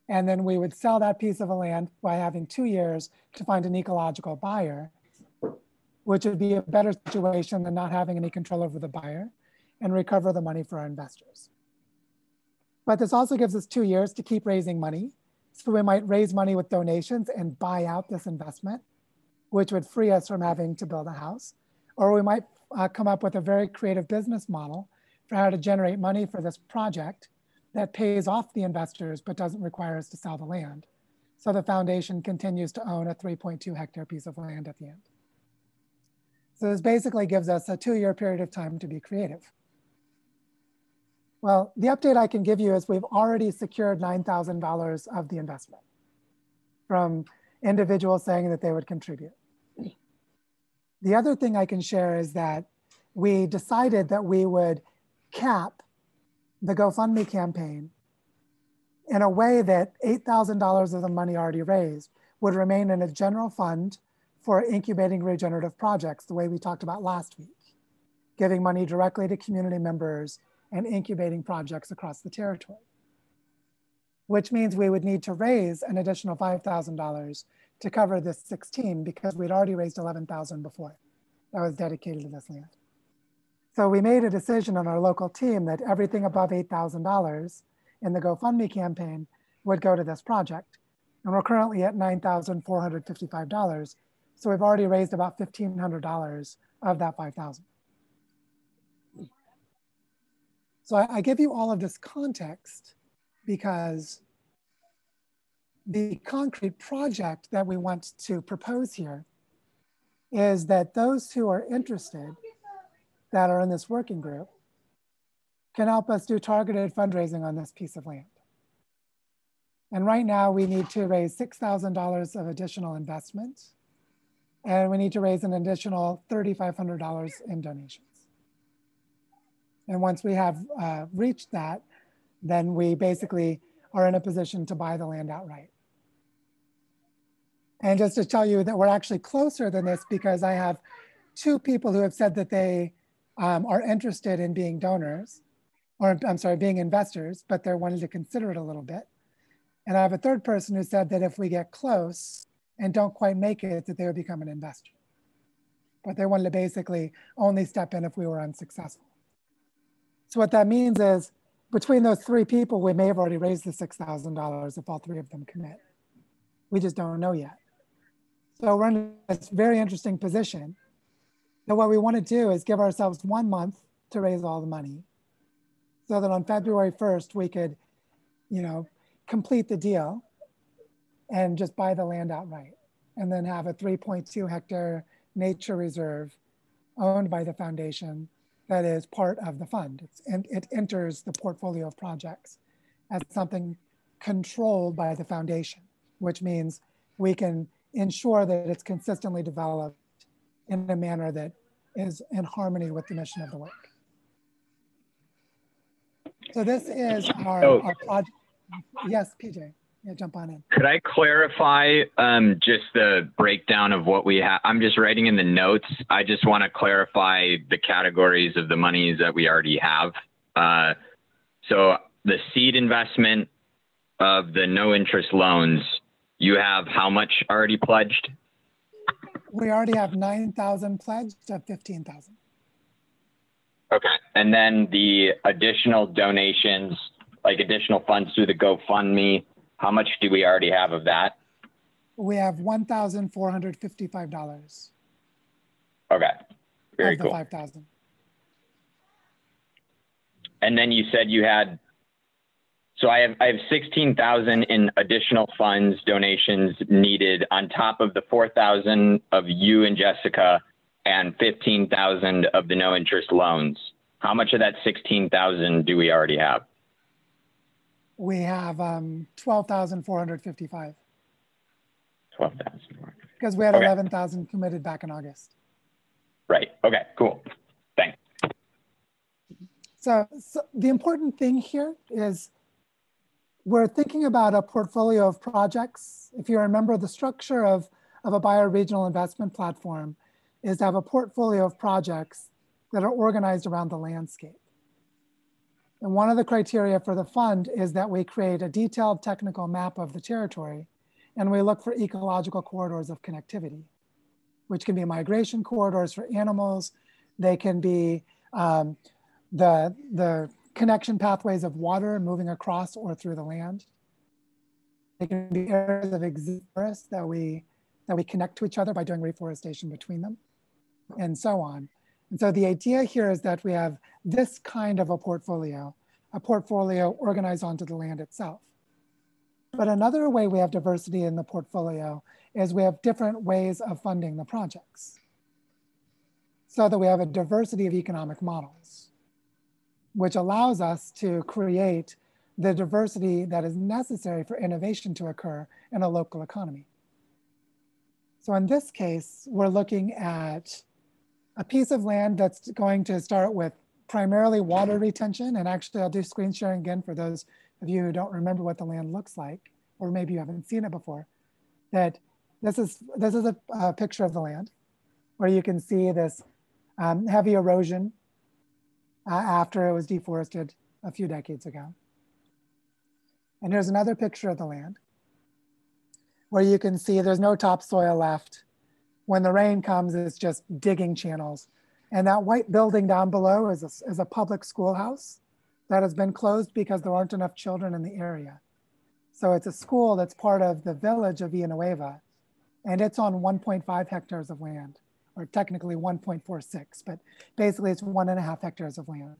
And then we would sell that piece of the land by having 2 years to find an ecological buyer, which would be a better situation than not having any control over the buyer, and recover the money for our investors. But this also gives us 2 years to keep raising money. So we might raise money with donations and buy out this investment, which would free us from having to build a house. Or we might come up with a very creative business model for how to generate money for this project that pays off the investors but doesn't require us to sell the land. So the foundation continues to own a 3.2 hectare piece of land at the end. So this basically gives us a 2-year period of time to be creative. Well, the update I can give you is we've already secured $9,000 of the investment from individuals saying that they would contribute. The other thing I can share is that we decided that we would cap the GoFundMe campaign in a way that $8,000 of the money already raised would remain in a general fund for incubating regenerative projects, the way we talked about last week, giving money directly to community members and incubating projects across the territory, which means we would need to raise an additional $5,000 to cover this 16 because we'd already raised 11,000 before that was dedicated to this land. So we made a decision on our local team that everything above $8,000 in the GoFundMe campaign would go to this project. And we're currently at $9,455. So we've already raised about $1,500 of that 5,000. So I give you all of this context because the concrete project that we want to propose here is that those who are interested that are in this working group can help us do targeted fundraising on this piece of land. And right now we need to raise $6,000 of additional investment, and we need to raise an additional $3,500 in donations. And once we have reached that, then we basically are in a position to buy the land outright. And just to tell you that we're actually closer than this, because I have two people who have said that they are interested in being donors, or I'm sorry, being investors, but they're wanting to consider it a little bit. And I have a third person who said that if we get close and don't quite make it, that they would become an investor. But they wanted to basically only step in if we were unsuccessful. So what that means is between those three people, we may have already raised the $6,000 if all three of them commit. We just don't know yet. So we're in this very interesting position that what we want to do is give ourselves 1 month to raise all the money so that on February 1st, we could, complete the deal and just buy the land outright, and then have a 3.2 hectare nature reserve owned by the foundation that is part of the fund. It enters the portfolio of projects as something controlled by the foundation, which means we can ensure that it's consistently developed in a manner that is in harmony with the mission of the work. So this is our project. Yes, PJ, yeah, jump on in. Could I clarify just the breakdown of what we have? I'm just writing in the notes. I just want to clarify the categories of the monies that we already have. So the seed investment of the no interest loans, you have how much already pledged? We already have 9,000 pledged of 15,000. Okay, and then the additional donations, like additional funds through the GoFundMe, how much do we already have of that? We have $1,455. Okay, very of the cool. 5,000. And then you said you had, so I have 16,000 in additional funds, donations needed on top of the 4,000 of you and Jessica and 15,000 of the no interest loans. How much of that 16,000 do we already have? We have 12,455. 12,000. Because we had Okay. 11,000 committed back in August. Right. Okay, cool. Thanks. So the important thing here is we're thinking about a portfolio of projects. If you remember, the structure of a bioregional investment platform is to have a portfolio of projects that are organized around the landscape. And one of the criteria for the fund is that we create a detailed technical map of the territory, and we look for ecological corridors of connectivity, which can be migration corridors for animals. They can be the connection pathways of water moving across or through the land. They can be areas of existing forests that we connect to each other by doing reforestation between them, and so on. And so the idea here is that we have this kind of a portfolio organized onto the land itself. But another way we have diversity in the portfolio is we have different ways of funding the projects, so that we have a diversity of economic models, which allows us to create the diversity that is necessary for innovation to occur in a local economy. So in this case, we're looking at a piece of land that's going to start with primarily water retention. And actually, I'll do screen sharing again for those of you who don't remember what the land looks like, or maybe you haven't seen it before. That this is a picture of the land where you can see this heavy erosion after it was deforested a few decades ago. And here's another picture of the land where you can see there's no topsoil left. When the rain comes, it's just digging channels. And that white building down below is a public schoolhouse that has been closed because there aren't enough children in the area. So it's a school that's part of the village of Villanueva, and it's on 1.5 hectares of land, or technically 1.46, but basically it's 1.5 hectares of land,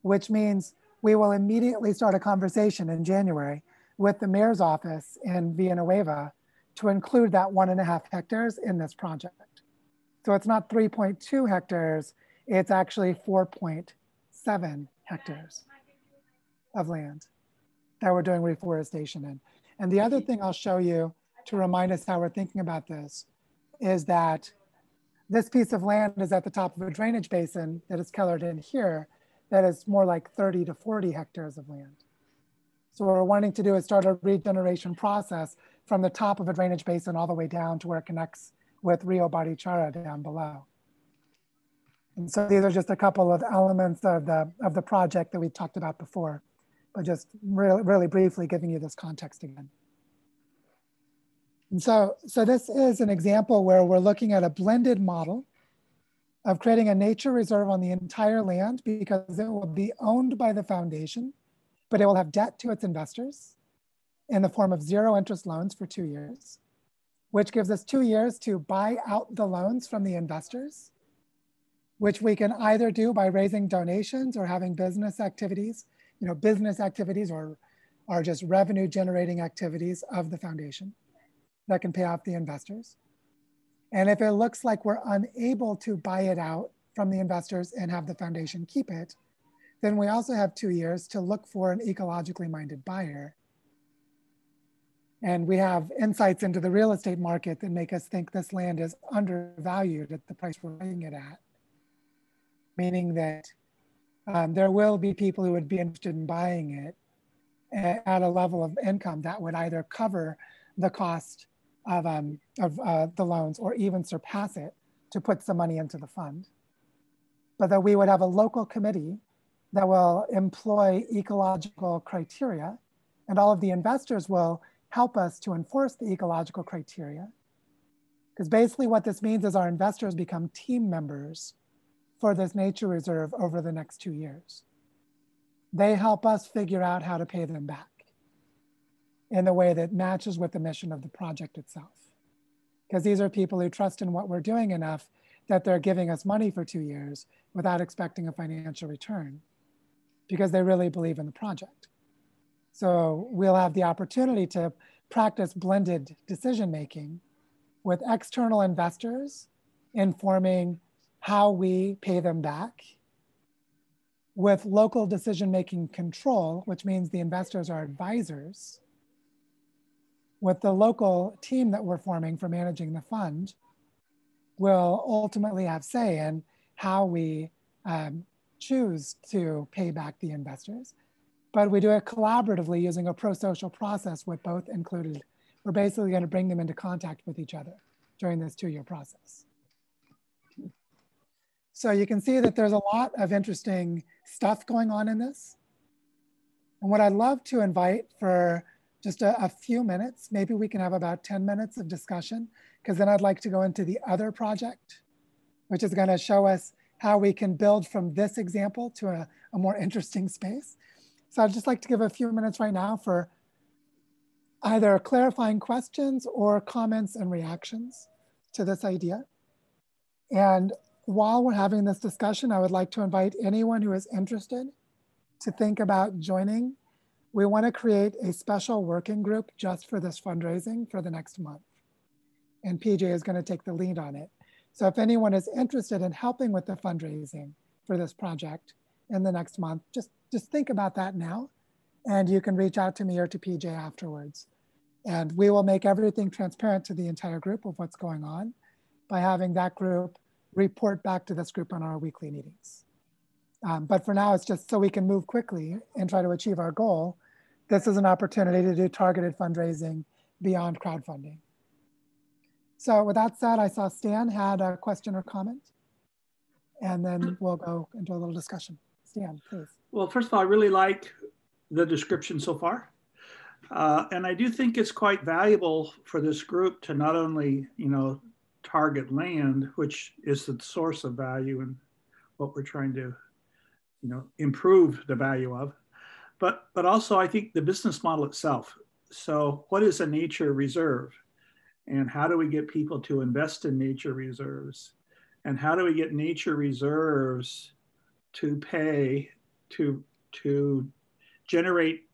which means we will immediately start a conversation in January with the mayor's office in Villanueva to include that 1.5 hectares in this project. So it's not 3.2 hectares, it's actually 4.7 hectares of land that we're doing reforestation in. And the other thing I'll show you to remind us how we're thinking about this is that this piece of land is at the top of a drainage basin that is colored in here that is more like 30 to 40 hectares of land. So what we're wanting to do is start a regeneration process from the top of a drainage basin all the way down to where it connects with Rio Barichara down below. And so these are just a couple of elements of the project that we talked about before, but just really briefly giving you this context again. And so this is an example where we're looking at a blended model of creating a nature reserve on the entire land because it will be owned by the foundation, but it will have debt to its investors in the form of 0 interest loans for 2 years, which gives us 2 years to buy out the loans from the investors, which we can either do by raising donations or having business activities, or just revenue generating activities of the foundation that can pay off the investors. And if it looks like we're unable to buy it out from the investors and have the foundation keep it, then we also have 2 years to look for an ecologically minded buyer. And we have insights into the real estate market that make us think this land is undervalued at the price we're buying it at. Meaning that there will be people who would be interested in buying it at a level of income that would either cover the cost of the loans or even surpass it to put some money into the fund. But that we would have a local committee that will employ ecological criteria, and all of the investors will help us to enforce the ecological criteria. Because basically what this means is our investors become team members for this nature reserve over the next 2 years. They help us figure out how to pay them back in a way that matches with the mission of the project itself. Because these are people who trust in what we're doing enough that they're giving us money for 2 years without expecting a financial return because they really believe in the project. So we'll have the opportunity to practice blended decision-making with external investors informing how we pay them back, with local decision-making control, which means the investors are advisors, with the local team that we're forming for managing the fund, will ultimately have say in how we choose to pay back the investors. But we do it collaboratively using a pro-social process with both included. We're basically going to bring them into contact with each other during this 2-year process. So you can see that there's a lot of interesting stuff going on in this. And what I'd love to invite for just a few minutes, maybe we can have about 10 minutes of discussion, because then I'd like to go into the other project, which is going to show us how we can build from this example to a more interesting space. So I'd just like to give a few minutes right now for either clarifying questions or comments and reactions to this idea. And while we're having this discussion, I would like to invite anyone who is interested to think about joining. We want to create a special working group just for this fundraising for the next month. And PJ is going to take the lead on it. So if anyone is interested in helping with the fundraising for this project in the next month, just think about that now. And you can reach out to me or to PJ afterwards. And we will make everything transparent to the entire group of what's going on by having that group report back to this group on our weekly meetings. But for now, it's just so we can move quickly and try to achieve our goal. This is an opportunity to do targeted fundraising beyond crowdfunding. So with that said, I saw Stan had a question or comment, and then we'll go into a little discussion. Stan, please. Well, first of all, I really like the description so far. And I do think it's quite valuable for this group to not only, target land, which is the source of value and what we're trying to, improve the value of, but also I think the business model itself. So what is a nature reserve? And how do we get people to invest in nature reserves? And how do we get nature reserves to pay to to generate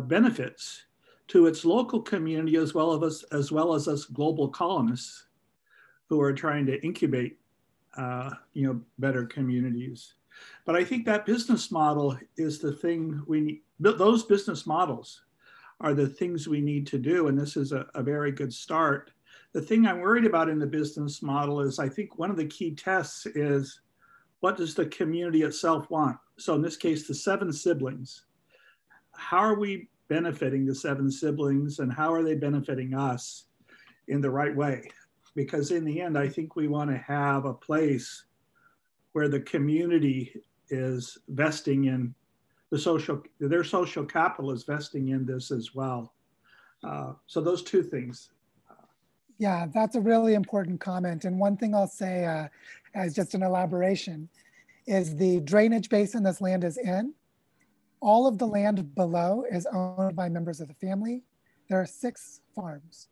benefits to its local community as well as us global colonists who are trying to incubate better communities. But I think that business model is the thing we need. Those business models are the things we need to do, and this is a very good start. The thing I'm worried about in the business model is I think one of the key tests is, what does the community itself want? So in this case, the 7 siblings. How are we benefiting the 7 siblings, and how are they benefiting us in the right way? Because in the end, I think we want to have a place where the community is vesting in their social capital is vesting in this as well. So those 2 things. Yeah, that's a really important comment. And one thing I'll say as just an elaboration is the drainage basin this land is in. All of the land below is owned by members of the family. There are 6 farms.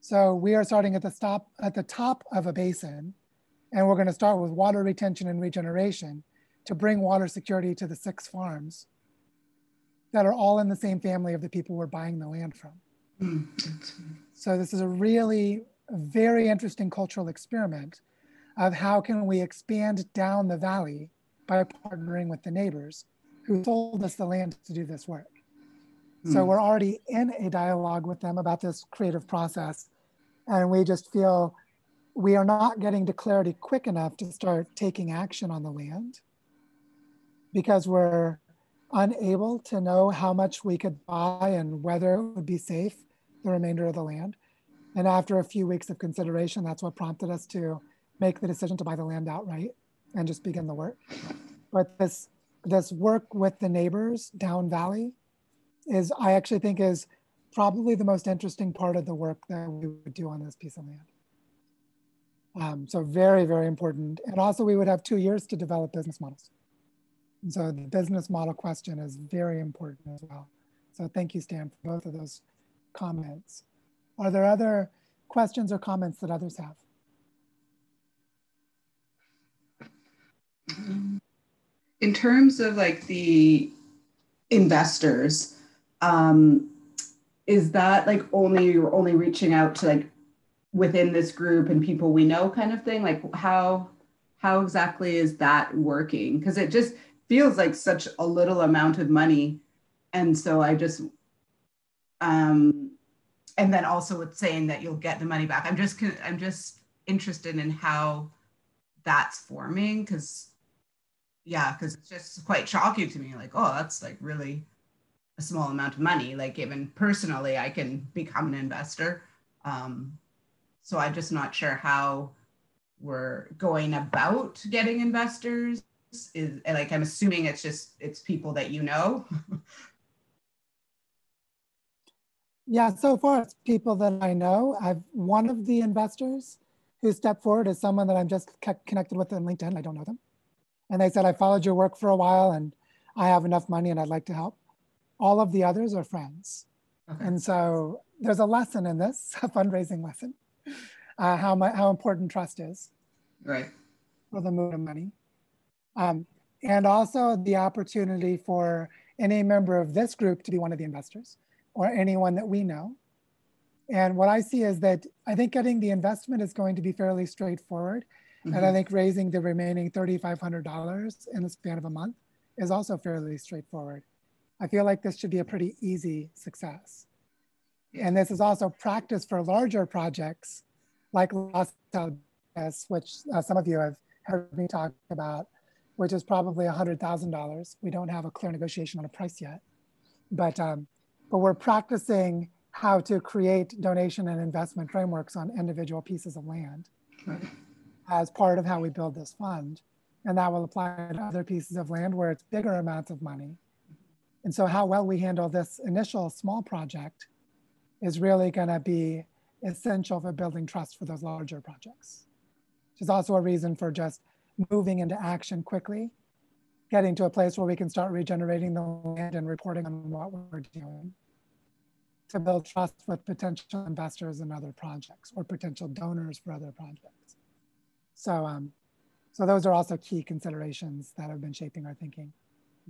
So we are starting at the top of a basin, and we're going to start with water retention and regeneration to bring water security to the 6 farms that are all in the same family of the people we're buying the land from. So this is a very interesting cultural experiment of how can we expand down the valley by partnering with the neighbors who sold us the land to do this work. So we're already in a dialogue with them about this creative process, and we just feel we are not getting to clarity quick enough to start taking action on the land because we're unable to know how much we could buy and whether it would be safe, the remainder of the land. And after a few weeks of consideration, that's what prompted us to make the decision to buy the land outright and just begin the work. But this work with the neighbors down valley I actually think is probably the most interesting part of the work that we would do on this piece of land. So very, very important. And also we would have 2 years to develop business models. And so the business model question is very important as well. So thank you, Stan, for both of those comments. Are there other questions or comments that others have? In terms of like the investors, is that like you're only reaching out to like within this group and people we know kind of thing? Like how exactly is that working? Because it just feels like such a little amount of money. And so I just, and then also with saying that you'll get the money back. I'm just interested in how that's forming, because it's just quite shocking to me. Like, oh, that's like really a small amount of money. Like even personally, I can become an investor. So I'm just not sure how we're going about getting investors. I'm assuming it's people that you know. Yeah, so far it's people that I know. One of the investors who stepped forward is someone that I'm just connected with on LinkedIn. I don't know them. And they said, I followed your work for a while and I have enough money and I'd like to help. All of the others are friends. Okay. And so there's a lesson in this, a fundraising lesson, how important trust is. Right. For the movement of money. And also the opportunity for any member of this group to be one of the investors or anyone that we know. And what I see is that I think getting the investment is going to be fairly straightforward. Mm-hmm. And I think raising the remaining $3,500 in the span of a month is also fairly straightforward. I feel like this should be a pretty easy success. And this is also practice for larger projects like Las Aldeas, which some of you have heard me talk about, which is probably $100,000. We don't have a clear negotiation on a price yet, but we're practicing how to create donation and investment frameworks on individual pieces of land as part of how we build this fund. And that will apply to other pieces of land where it's bigger amounts of money. And so how well we handle this initial small project is really gonna be essential for building trust for those larger projects, which is also a reason for just moving into action quickly, getting to a place where we can start regenerating the land and reporting on what we're doing to build trust with potential investors in other projects or potential donors for other projects. So, so those are also key considerations that have been shaping our thinking.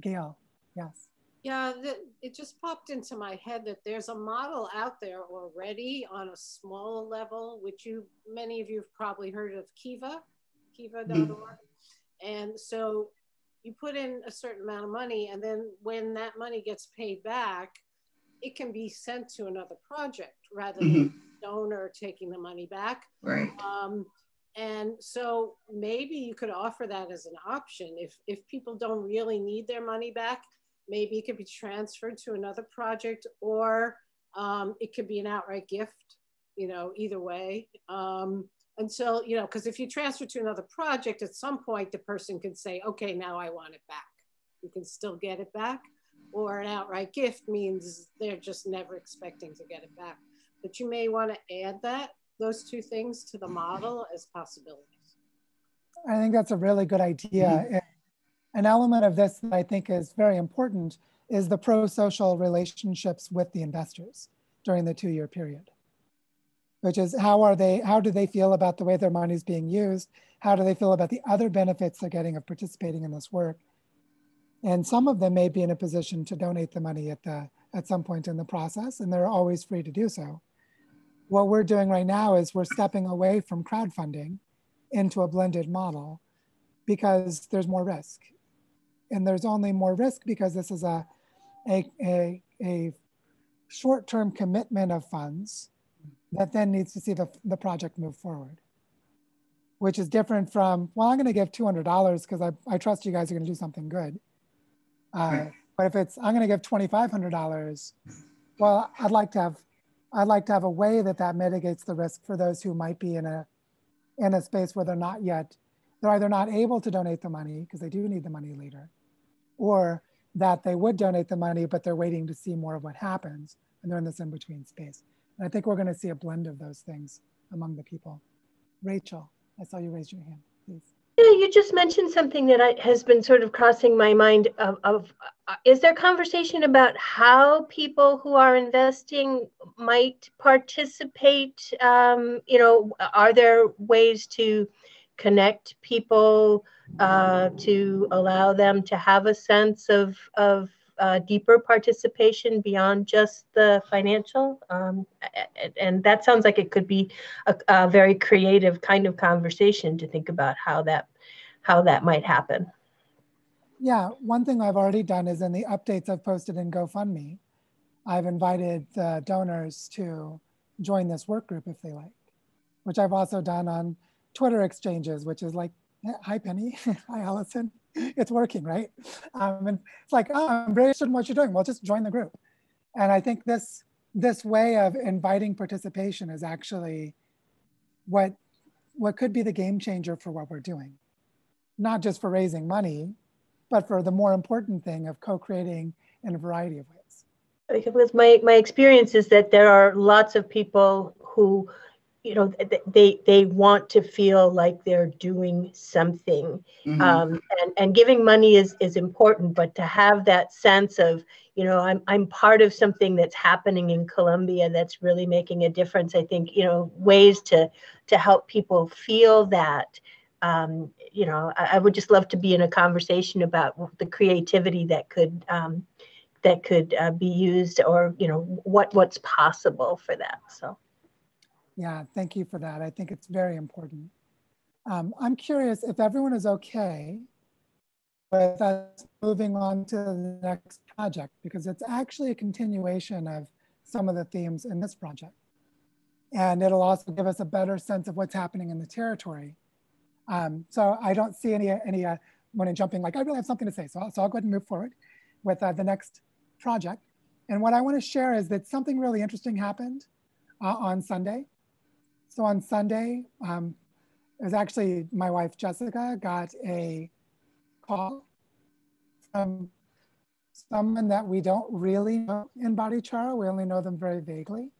Gail, yes. Yeah, it just popped into my head that there's a model out there already on a small level, which many of you have probably heard of kiva.org. And so you put in a certain amount of money, and then when that money gets paid back, it can be sent to another project rather than the donor taking the money back. Right. And so maybe you could offer that as an option. If people don't really need their money back, maybe it could be transferred to another project, or it could be an outright gift, either way. Until, because if you transfer to another project, at some point the person could say, okay, now I want it back. You can still get it back. Or an outright gift means they're just never expecting to get it back. But you may want to add those two things to the model as possibilities. I think that's a really good idea. An element of this that I think is very important is the pro-social relationships with the investors during the 2-year period, which is how do they feel about the way their money is being used? How do they feel about the other benefits they're getting of participating in this work? And some of them may be in a position to donate the money at some point in the process, and they're always free to do so. What we're doing right now is we're stepping away from crowdfunding into a blended model because there's more risk. And there's only more risk because this is a short-term commitment of funds that then needs to see the project move forward, which is different from, well, I'm going to give $200 because I trust you guys are going to do something good. But if it's, I'm going to give $2,500, well, I'd like to have a way that mitigates the risk for those who might be in a space where they're either not able to donate the money because they do need the money later, or that they would donate the money, but they're waiting to see more of what happens, and they're in this in-between space. And I think we're going to see a blend of those things among the people. Rachel, I saw you raise your hand, please. Yeah, you just mentioned something that has been sort of crossing my mind is there conversation about how people who are investing might participate? Are there ways to connect people to allow them to have a sense of deeper participation beyond just the financial? And that sounds like it could be a very creative kind of conversation to think about how that might happen. Yeah, one thing I've already done is in the updates I've posted in GoFundMe, I've invited the donors to join this work group if they like, which I've also done on Twitter exchanges, which is like, hi, Penny, hi, Allison. It's working, right? And it's like, oh, I'm very interested in what you're doing. Well, just join the group. And I think this way of inviting participation is actually what could be the game changer for what we're doing. Not just for raising money, but for the more important thing of co-creating in a variety of ways. Because my experience is that there are lots of people who, they want to feel like they're doing something, and giving money is important, but to have that sense of, I'm part of something that's happening in Colombia that's really making a difference. I think, ways to help people feel that. I would just love to be in a conversation about the creativity that could be used, or what's possible for that. So. Yeah, thank you for that. I think it's very important. I'm curious if everyone is okay with us moving on to the next project, because it's actually a continuation of some of the themes in this project. And it'll also give us a better sense of what's happening in the territory. So I don't see anyone jumping like, I really have something to say. So I'll go ahead and move forward with the next project. And what I want to share is that something really interesting happened on Sunday. So on Sunday, it was actually my wife, Jessica, got a call from someone that we don't really know in Barichara. We only know them very vaguely.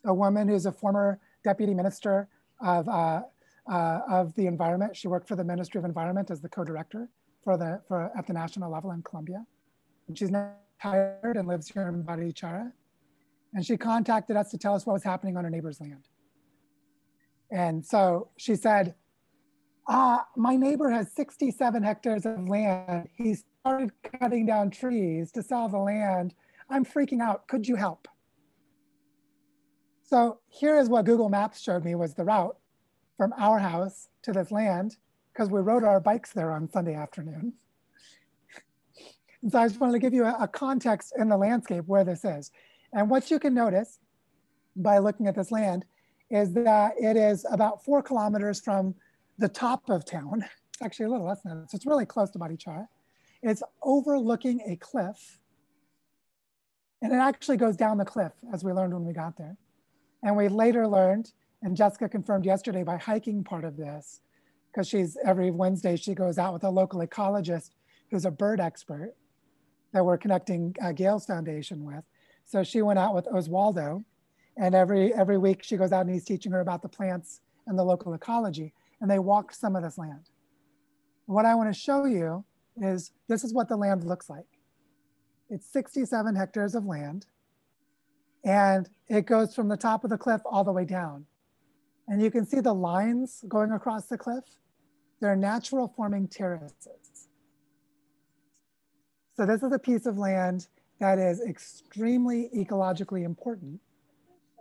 A woman who's a former deputy minister of the environment. She worked for the Ministry of Environment as the co-director at the national level in Colombia. And she's now retired and lives here in Barichara. And she contacted us to tell us what was happening on her neighbor's land. And so she said, My neighbor has 67 hectares of land. He started cutting down trees to sell the land. I'm freaking out. Could you help? So here is what Google Maps showed me was the route from our house to this land, because we rode our bikes there on Sunday afternoon. And so I just wanted to give you a context in the landscape where this is. And what you can notice by looking at this land is that it is about 4 kilometers from the top of town. It's actually a little less than that. So it's really close to Barichara. It's overlooking a cliff. And it actually goes down the cliff, as we learned when we got there. And we later learned, and Jessica confirmed yesterday by hiking part of this, because every Wednesday she goes out with a local ecologist who's a bird expert that we're connecting Gale's Foundation with. So she went out with Oswaldo, and every week she goes out and he's teaching her about the plants and the local ecology, and they walked some of this land. What I want to show you is this is what the land looks like. It's 67 hectares of land, and it goes from the top of the cliff all the way down. And you can see the lines going across the cliff. They're natural forming terraces. So this is a piece of land that is extremely ecologically important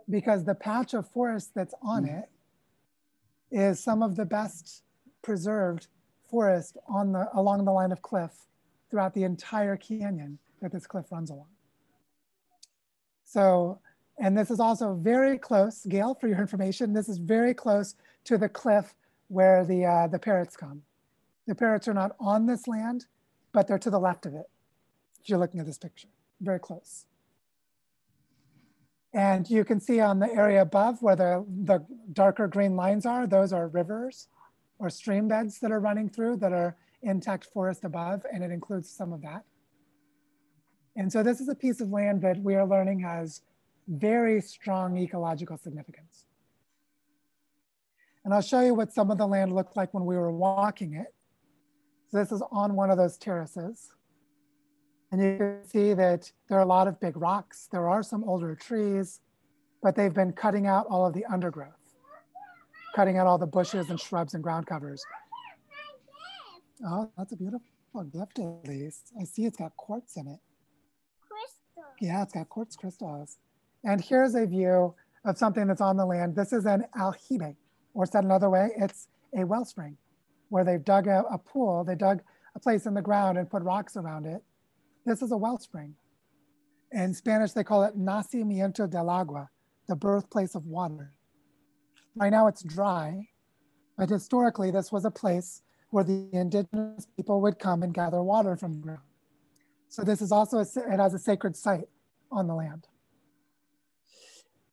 because the patch of forest that's on it is some of the best preserved forest along the line of cliff throughout the entire canyon that this cliff runs along. So, and this is also very close, Gail, for your information, this is very close to the cliff where the parrots come. The parrots are not on this land, but they're to the left of it. If you're looking at this picture, very close. And you can see on the area above where the darker green lines are, those are rivers or stream beds that are running through that are intact forest above, and it includes some of that. And so this is a piece of land that we are learning has very strong ecological significance. And I'll show you what some of the land looked like when we were walking it. So this is on one of those terraces. And you can see that there are a lot of big rocks. There are some older trees, but they've been cutting out all of the undergrowth, cutting out all the bushes and shrubs and ground covers. Oh, that's a beautiful gift, at least. I see it's got quartz in it. Crystal. Yeah, it's got quartz crystals. And here's a view of something that's on the land. This is an aljibe, or said another way, it's a wellspring where they've dug a pool. They dug a place in the ground and put rocks around it. This is a wellspring. In Spanish, they call it nacimiento del agua, the birthplace of water. Right now it's dry, but historically this was a place where the indigenous people would come and gather water from the ground. So this is also, it has a sacred site on the land.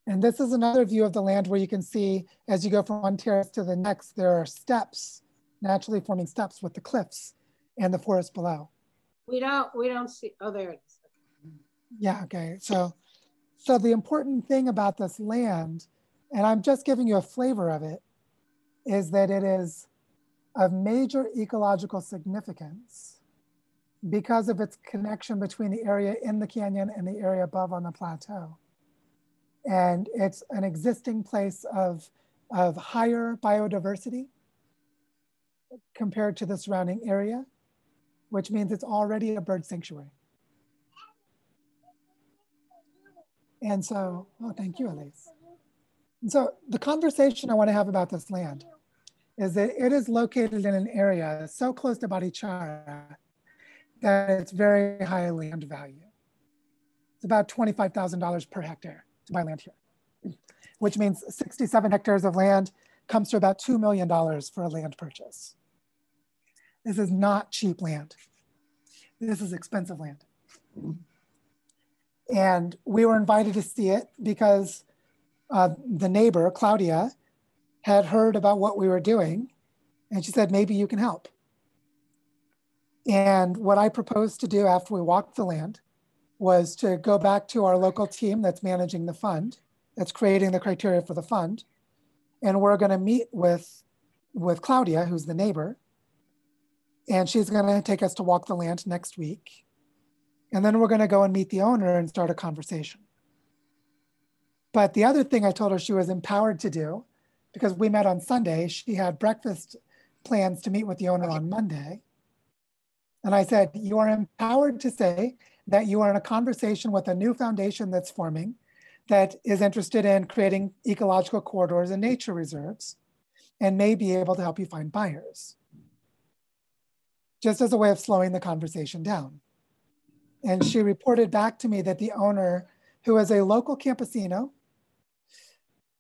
And this is another view of the land where you can see as you go from one terrace to the next, there are steps, naturally forming steps with the cliffs and the forest below. We don't see, oh, there it is. Yeah, okay. So the important thing about this land, and I'm just giving you a flavor of it, is that it is of major ecological significance because of its connection between the area in the canyon and the area above on the plateau. And it's an existing place of higher biodiversity compared to the surrounding area, which means it's already a bird sanctuary. And so, oh, thank you, Elise. And so the conversation I want to have about this land is that it is located in an area so close to Barichara that it's very high land value. It's about $25,000 per hectare to buy land here, which means 67 hectares of land comes to about $2 million for a land purchase. This is not cheap land. This is expensive land. And we were invited to see it because the neighbor, Claudia, had heard about what we were doing. And she said, maybe you can help. And what I proposed to do after we walked the land was to go back to our local team that's managing the fund, that's creating the criteria for the fund. And we're going to meet with Claudia, who's the neighbor. And she's going to take us to walk the land next week. And then we're going to go and meet the owner and start a conversation. But the other thing I told her she was empowered to do, because we met on Sunday, she had breakfast plans to meet with the owner on Monday. And I said, you are empowered to say that you are in a conversation with a new foundation that's forming that is interested in creating ecological corridors and nature reserves and may be able to help you find buyers, just as a way of slowing the conversation down. And she reported back to me that the owner, who is a local campesino,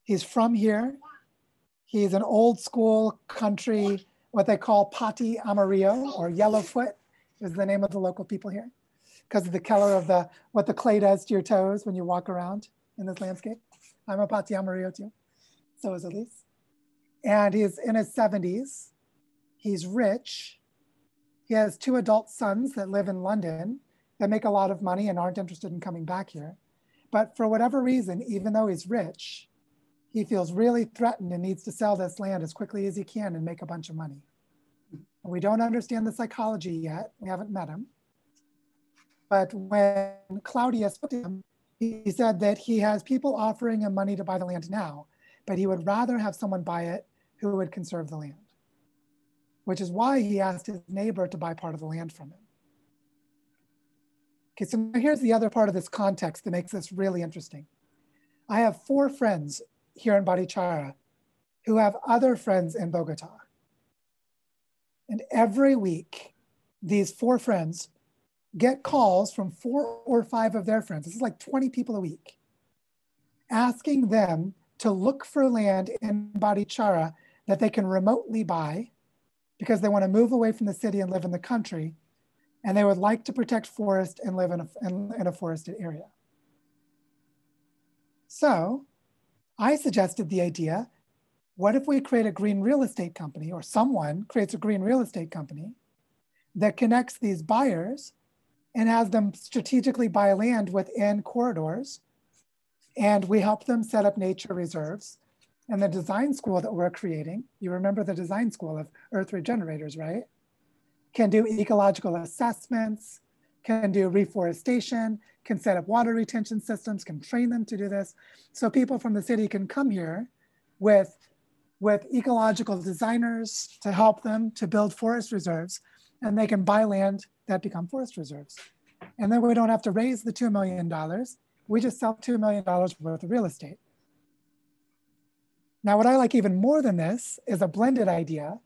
he's from here, he's an old school country, what they call pati amarillo, or yellowfoot is the name of the local people here, because of the color of what the clay does to your toes when you walk around in this landscape. I'm a pati amarillo too, so is Elise. And he's in his 70s, he's rich, he has 2 adult sons that live in London that make a lot of money and aren't interested in coming back here. But for whatever reason, even though he's rich, he feels really threatened and needs to sell this land as quickly as he can and make a bunch of money. And we don't understand the psychology yet. We haven't met him. But when Claudia spoke to him, he said that he has people offering him money to buy the land now, but he would rather have someone buy it who would conserve the land, which is why he asked his neighbor to buy part of the land from him. Okay, so here's the other part of this context that makes this really interesting. I have 4 friends here in Barichara who have other friends in Bogota. And every week, these 4 friends get calls from 4 or 5 of their friends, this is like 20 people a week, asking them to look for land in Barichara that they can remotely buy because they want to move away from the city and live in the country, and they would like to protect forest and live in a forested area. So I suggested the idea, what if we create a green real estate company, or someone creates a green real estate company that connects these buyers and has them strategically buy land within corridors, and we help them set up nature reserves. And the design school that we're creating, you remember the design school of earth regenerators, right? Can do ecological assessments, can do reforestation, can set up water retention systems, can train them to do this. So people from the city can come here with ecological designers to help them to build forest reserves, and they can buy land that become forest reserves. And then we don't have to raise the $2 million. We just sell $2 million worth of real estate. Now, what I like even more than this is a blended idea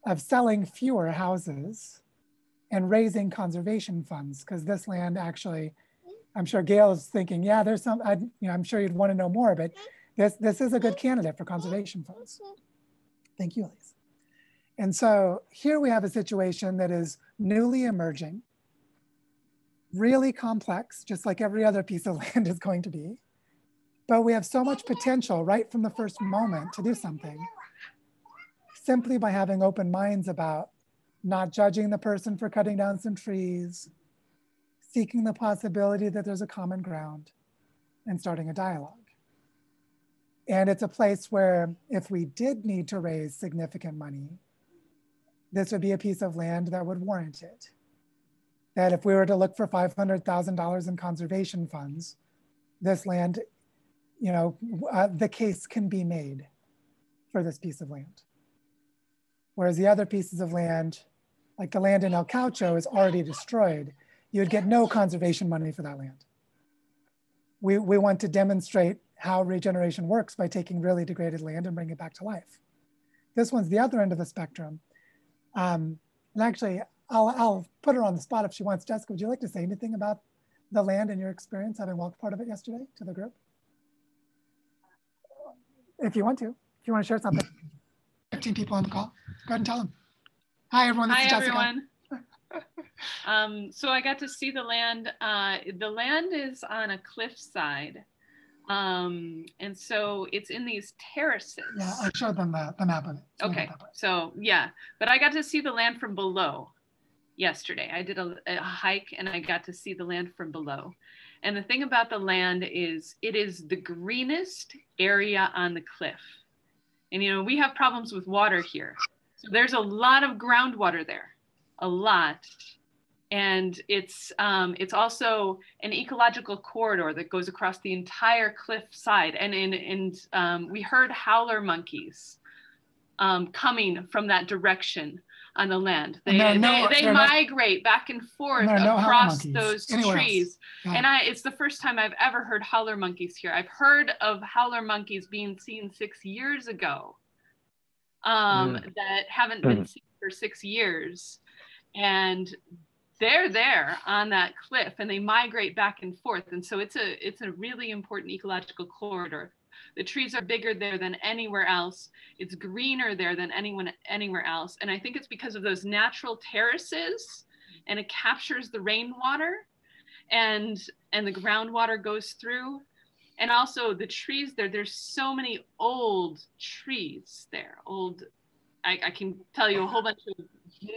of selling fewer houses and raising conservation funds, because this land actually, I'm sure Gail is thinking, yeah, there's some, I'm sure you'd want to know more, but this is a good candidate for conservation funds. Thank you, Elise. And so here we have a situation that is newly emerging, really complex, just like every other piece of land is going to be. But we have so much potential right from the first moment to do something, simply by having open minds about not judging the person for cutting down some trees, seeking the possibility that there's a common ground, and starting a dialogue. And it's a place where if we did need to raise significant money, this would be a piece of land that would warrant it. That if we were to look for $500,000 in conservation funds, this land, the case can be made for this piece of land. Whereas the other pieces of land, like the land in El Caucho, is already destroyed. You'd get no conservation money for that land. We want to demonstrate how regeneration works by taking really degraded land and bringing it back to life. This one's the other end of the spectrum. And actually, I'll put her on the spot if she wants. Jessica, would you like to say anything about the land and your experience having walked part of it yesterday to the group? If you want to share something. 15 people on the call. Go ahead and tell them. Hi, everyone. This is Jessica. Everyone. So I got to see the land. The land is on a cliffside. And so it's in these terraces. Yeah, I showed them the map of it. So okay, so yeah, but I got to see the land from below yesterday. I did a hike and I got to see the land from below. And the thing about the land is it is the greenest area on the cliff. And we have problems with water here. So there's a lot of groundwater there, a lot. And it's also an ecological corridor that goes across the entire cliff side. And we heard howler monkeys coming from that direction on the land. They they're migrate back and forth across those trees. Yeah. And it's the first time I've ever heard howler monkeys here. I've heard of howler monkeys being seen 6 years ago that haven't been seen for 6 years. And they're there on that cliff and they migrate back and forth. And so it's a really important ecological corridor. The trees are bigger there than anywhere else. It's greener there than anywhere else. And I think it's because of those natural terraces, and it captures the rainwater and the groundwater goes through. And also the trees there, there's so many old trees there. I can tell you a whole bunch of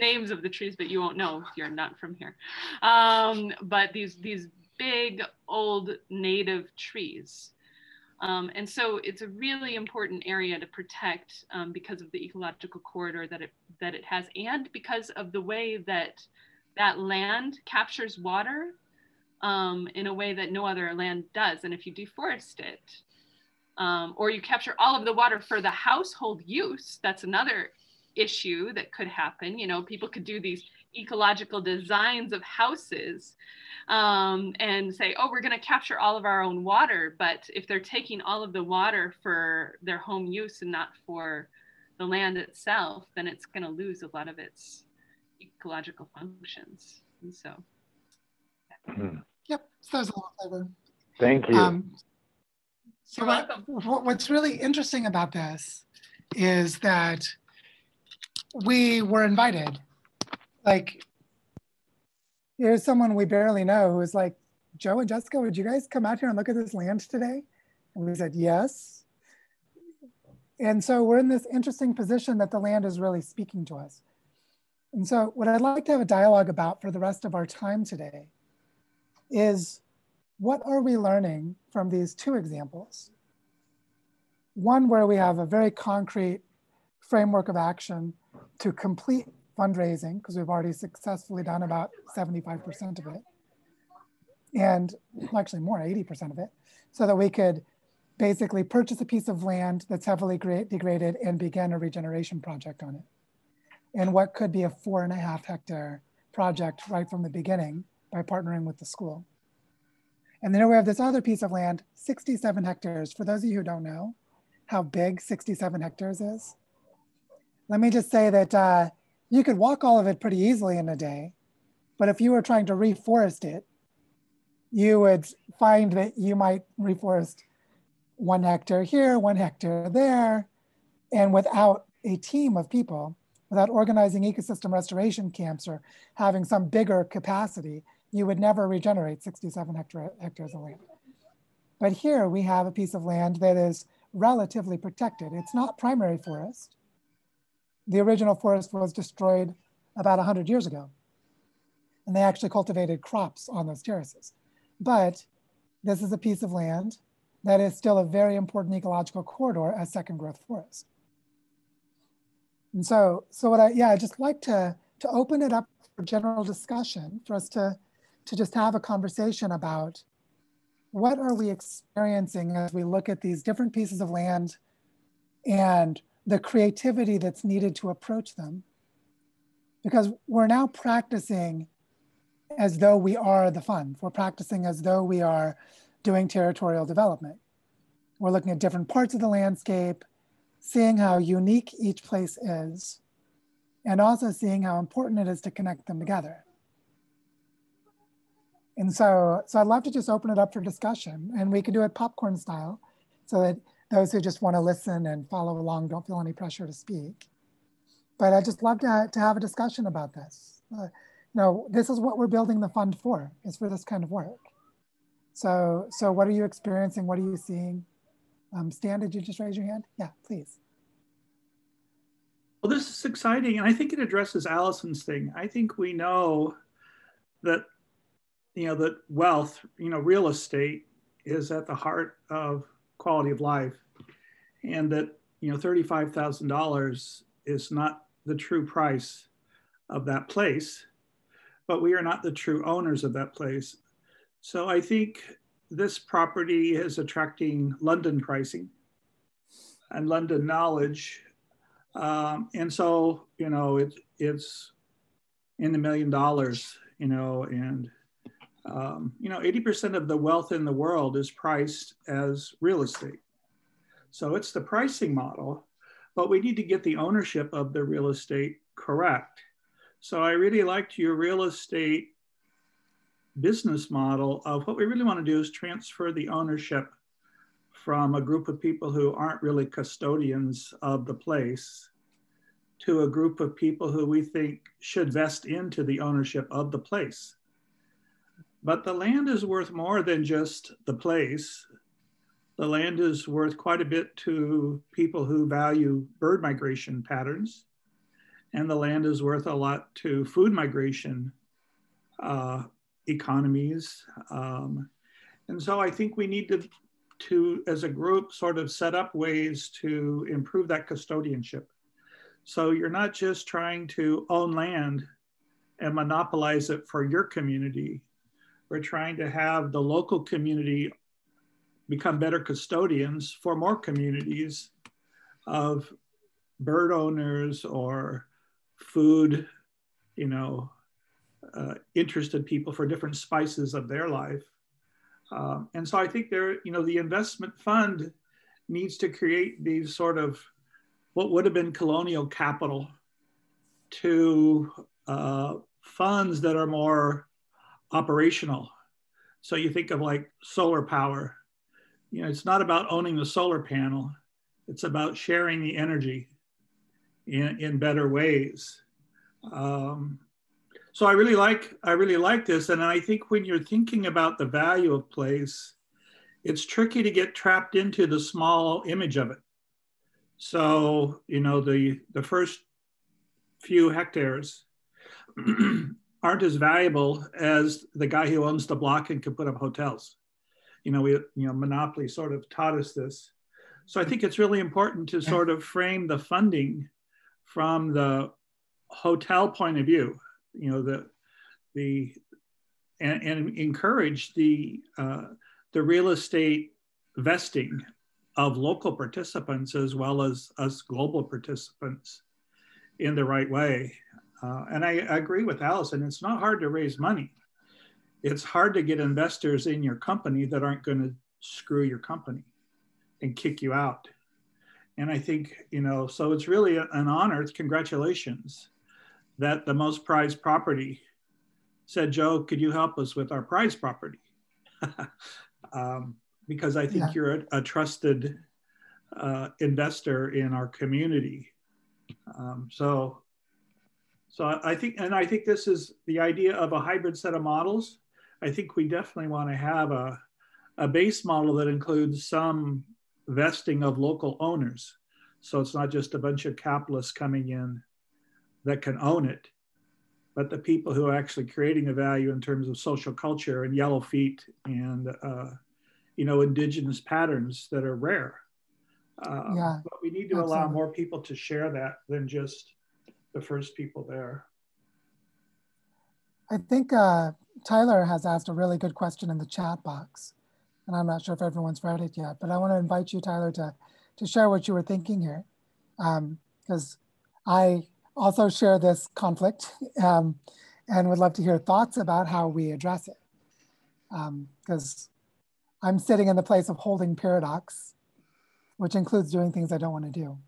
names of the trees, but you won't know if you're not from here. But these big old native trees. And so it's a really important area to protect because of the ecological corridor that it has, and because of the way that land captures water in a way that no other land does. And if you deforest it, or you capture all of the water for the household use, that's another issue that could happen. You know, people could do these ecological designs of houses and say, oh, we're going to capture all of our own water. But if they're taking all of the water for their home use and not for the land itself, then it's going to lose a lot of its ecological functions. And so. Yep, so there's a lot of flavor. Thank you. So what's really interesting about this is that we were invited. Like, here's someone we barely know who was like, Joe and Jessica, would you guys come out here and look at this land today? And we said, yes. And so we're in this interesting position that the land is really speaking to us. And so what I'd like to have a dialogue about for the rest of our time today is, what are we learning from these two examples? One where we have a very concrete framework of action to complete fundraising, because we've already successfully done about 75% of it, and actually more, 80% of it, so that we could basically purchase a piece of land that's heavily degraded and begin a regeneration project on it. And what could be a 4.5 hectare project right from the beginning by partnering with the school. And then we have this other piece of land, 67 hectares. For those of you who don't know how big 67 hectares is, let me just say that you could walk all of it pretty easily in a day, but if you were trying to reforest it, you would find that you might reforest 1 hectare here, 1 hectare there, and without a team of people, without organizing ecosystem restoration camps or having some bigger capacity, you would never regenerate 67 hectares of land. But here we have a piece of land that is relatively protected. It's not primary forest. The original forest was destroyed about 100 years ago, and they actually cultivated crops on those terraces. But this is a piece of land that is still a very important ecological corridor as second growth forest. And so what I just like to open it up for general discussion, for us to just have a conversation about what are we experiencing as we look at these different pieces of land and the creativity that's needed to approach them. Because we're now practicing as though we are the fund. We're practicing as though we are doing territorial development. We're looking at different parts of the landscape, seeing how unique each place is, and also seeing how important it is to connect them together. And so I'd love to just open it up for discussion, and we can do it popcorn style so that those who just want to listen and follow along don't feel any pressure to speak. But I'd just love to have a discussion about this. This is what we're building the fund for, is for this kind of work. So what are you experiencing? What are you seeing? Stan, did you just raise your hand? Yeah, please. Well, this is exciting. And I think it addresses Allison's thing. I think we know that, that wealth, real estate is at the heart of quality of life. And that, $35,000 is not the true price of that place, but we are not the true owners of that place. So I think this property is attracting London pricing and London knowledge And so, you know, it's in the $1 million, you know, and, you know, 80% of the wealth in the world is priced as real estate. So it's the pricing model, but we need to get the ownership of the real estate correct. So I really liked your real estate business model of what we really want to do is transfer the ownership from a group of people who aren't really custodians of the place to a group of people who we think should vest into the ownership of the place. But the land is worth more than just the place. The land is worth quite a bit to people who value bird migration patterns. And the land is worth a lot to food migration economies. And so I think we need to, as a group, sort of set up ways to improve that custodianship. So you're not just trying to own land and monopolize it for your community. We're trying to have the local community become better custodians for more communities of bird owners or food, you know, interested people for different spices of their life. And so I think there, you know, the investment fund needs to create these sort of what would have been colonial capital to funds that are more operational. So you think of like solar power. You know, it's not about owning the solar panel. It's about sharing the energy in better ways. So I really like this. And I think when you're thinking about the value of place, it's tricky to get trapped into the small image of it. So, you know, the first few hectares aren't as valuable as the guy who owns the block and can put up hotels. You know, Monopoly sort of taught us this. So I think it's really important to sort of frame the funding from the hotel point of view, you know, and encourage the real estate vesting of local participants as well as us global participants in the right way. And I agree with Allison, it's not hard to raise money. It's hard to get investors in your company that aren't going to screw your company and kick you out. And I think, you know, so it's really an honor, it's congratulations that the most prized property said, Joe, could you help us with our prize property? Because I think you're a trusted investor in our community. So I think this is the idea of a hybrid set of models. I think we definitely want to have a base model that includes some vesting of local owners. So it's not just a bunch of capitalists coming in that can own it, but the people who are actually creating the value in terms of social culture and yellow feet and, you know, indigenous patterns that are rare. But we need to allow more people to share that than just the first people there. I think Tyler has asked a really good question in the chat box, and I'm not sure if everyone's read it yet, but I want to invite you, Tyler, to share what you were thinking here, because I also share this conflict and would love to hear thoughts about how we address it. Because I'm sitting in the place of holding paradox, which includes doing things I don't want to do.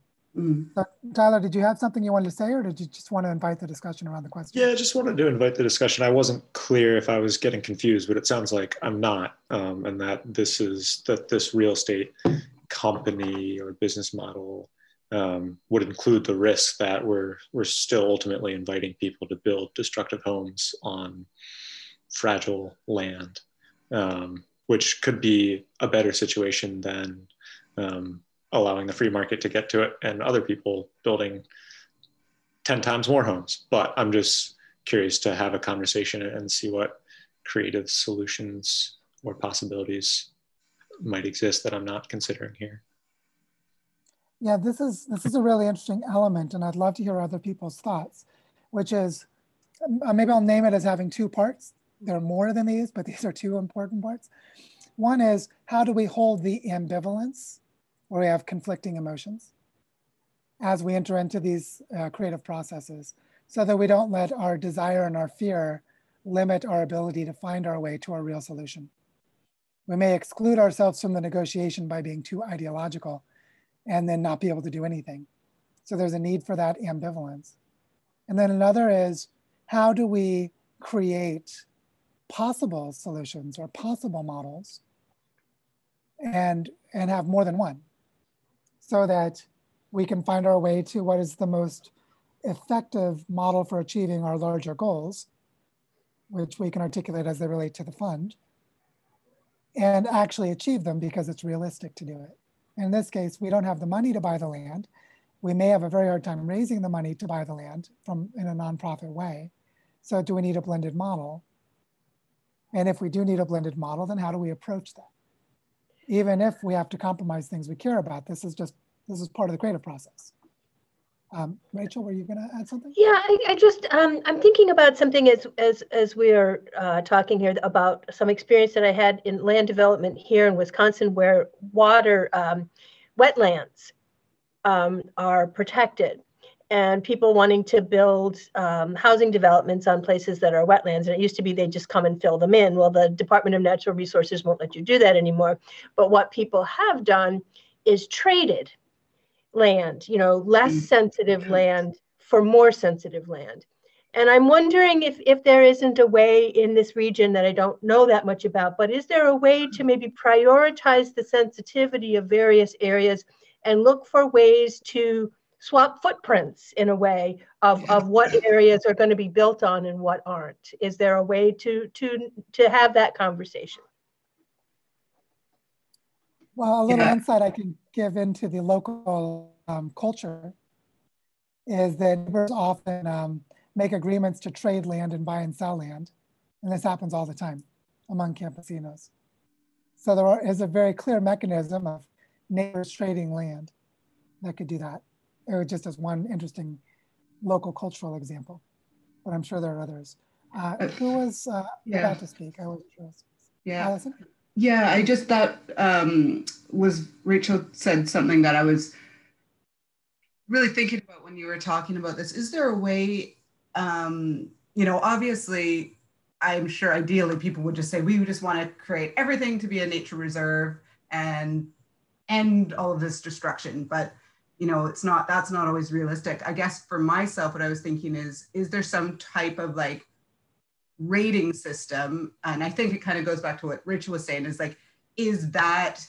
So, Tyler, did you have something you wanted to say, or did you just want to invite the discussion around the question? Yeah, I just wanted to invite the discussion. I wasn't clear if I was getting confused, but it sounds like I'm not, and that this real estate company or business model would include the risk that we're still ultimately inviting people to build destructive homes on fragile land, which could be a better situation than allowing the free market to get to it and other people building 10 times more homes. But I'm just curious to have a conversation and see what creative solutions or possibilities might exist that I'm not considering here. Yeah, this is a really interesting element, and I'd love to hear other people's thoughts, which is, maybe I'll name it as having two parts. There are more than these, but these are two important parts. One is, how do we hold the ambivalence where we have conflicting emotions? as we enter into these creative processes, so that we don't let our desire and our fear limit our ability to find our way to a real solution. We may exclude ourselves from the negotiation by being too ideological and then not be able to do anything. So there's a need for that ambivalence. And then another is, how do we create possible solutions or possible models and have more than one, so that we can find our way to what is the most effective model for achieving our larger goals, which we can articulate as they relate to the fund, and actually achieve them because it's realistic to do it. In this case, we don't have the money to buy the land. We may have a very hard time raising the money to buy the land in a nonprofit way. So do we need a blended model? And if we do need a blended model, then how do we approach that? Even if we have to compromise things we care about, this is part of the creative process. Rachel, were you going to add something? Yeah, I just I'm thinking about something as we are talking here about some experience that I had in land development here in Wisconsin, where wetlands are protected, and people wanting to build housing developments on places that are wetlands. And it used to be they just come and fill them in. Well, the Department of Natural Resources won't let you do that anymore. But what people have done is traded land, less sensitive land for more sensitive land. And I'm wondering if there isn't a way in this region that I don't know that much about, but is there a way to maybe prioritize the sensitivity of various areas and look for ways to swap footprints in a way of what areas are going to be built on and what aren't? Is there a way to have that conversation? Well, a little insight I can give into the local culture is that neighbors often make agreements to trade land and buy and sell land. And this happens all the time among campesinos. So there is a very clear mechanism of neighbors trading land that could do that. It was just as one interesting local cultural example, but I'm sure there are others. Who was about to speak? I wasn't sure. Yeah. Allison? Yeah, I just thought Rachel said something that I was really thinking about when you were talking about this. Is there a way, obviously, I'm sure ideally people would just say, we just want to create everything to be a nature reserve and end all of this destruction. But, that's not always realistic. I guess for myself, what I was thinking is there some type of rating system? And I think it kind of goes back to what Rachel was saying, is that,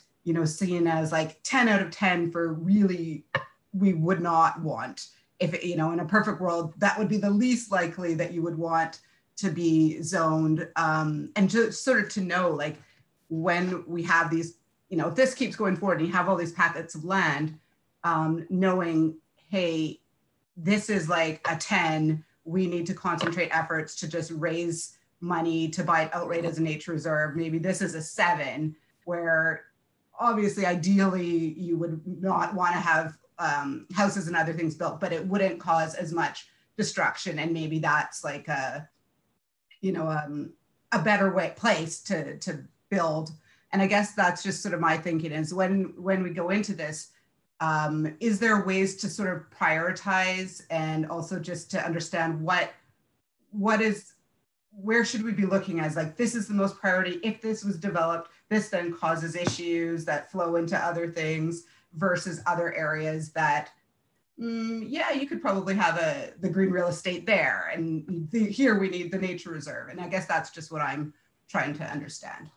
seen as 10 out of 10 for really, we would not want, if, in a perfect world, that would be the least likely that you would want to be zoned. And just sort of to know, when we have these, if this keeps going forward and you have all these packets of land, knowing, hey, this is a 10, we need to concentrate efforts to just raise money to buy it outright as a nature reserve. Maybe this is a 7, where obviously, ideally, you would not want to have houses and other things built, but it wouldn't cause as much destruction. And maybe that's a better place to build. And I guess that's just sort of my thinking is when we go into this, is there ways to sort of prioritize and also just to understand where should we be looking as this is the most priority? If this was developed, this then causes issues that flow into other things versus other areas that, you could probably have the green real estate there. And here we need the nature reserve. And I guess that's just what I'm trying to understand.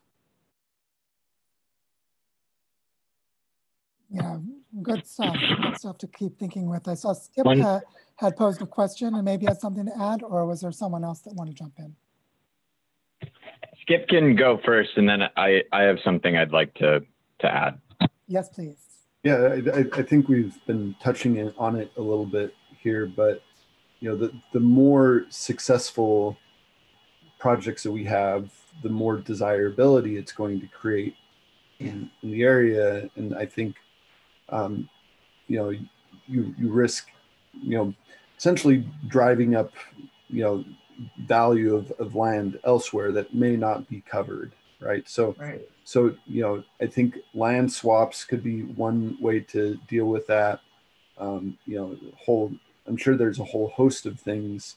Yeah, good stuff. Good stuff to keep thinking with. I saw Skip had posed a question and maybe had something to add, or was there someone else that wanted to jump in? Skip can go first, and then I have something I'd like to add. Yes, please. Yeah, I think we've been touching on it a little bit here, but the more successful projects that we have, the more desirability it's going to create in the area. And I think you risk essentially driving up value of land elsewhere that may not be covered, right? So I think land swaps could be one way to deal with that. I'm sure there's a whole host of things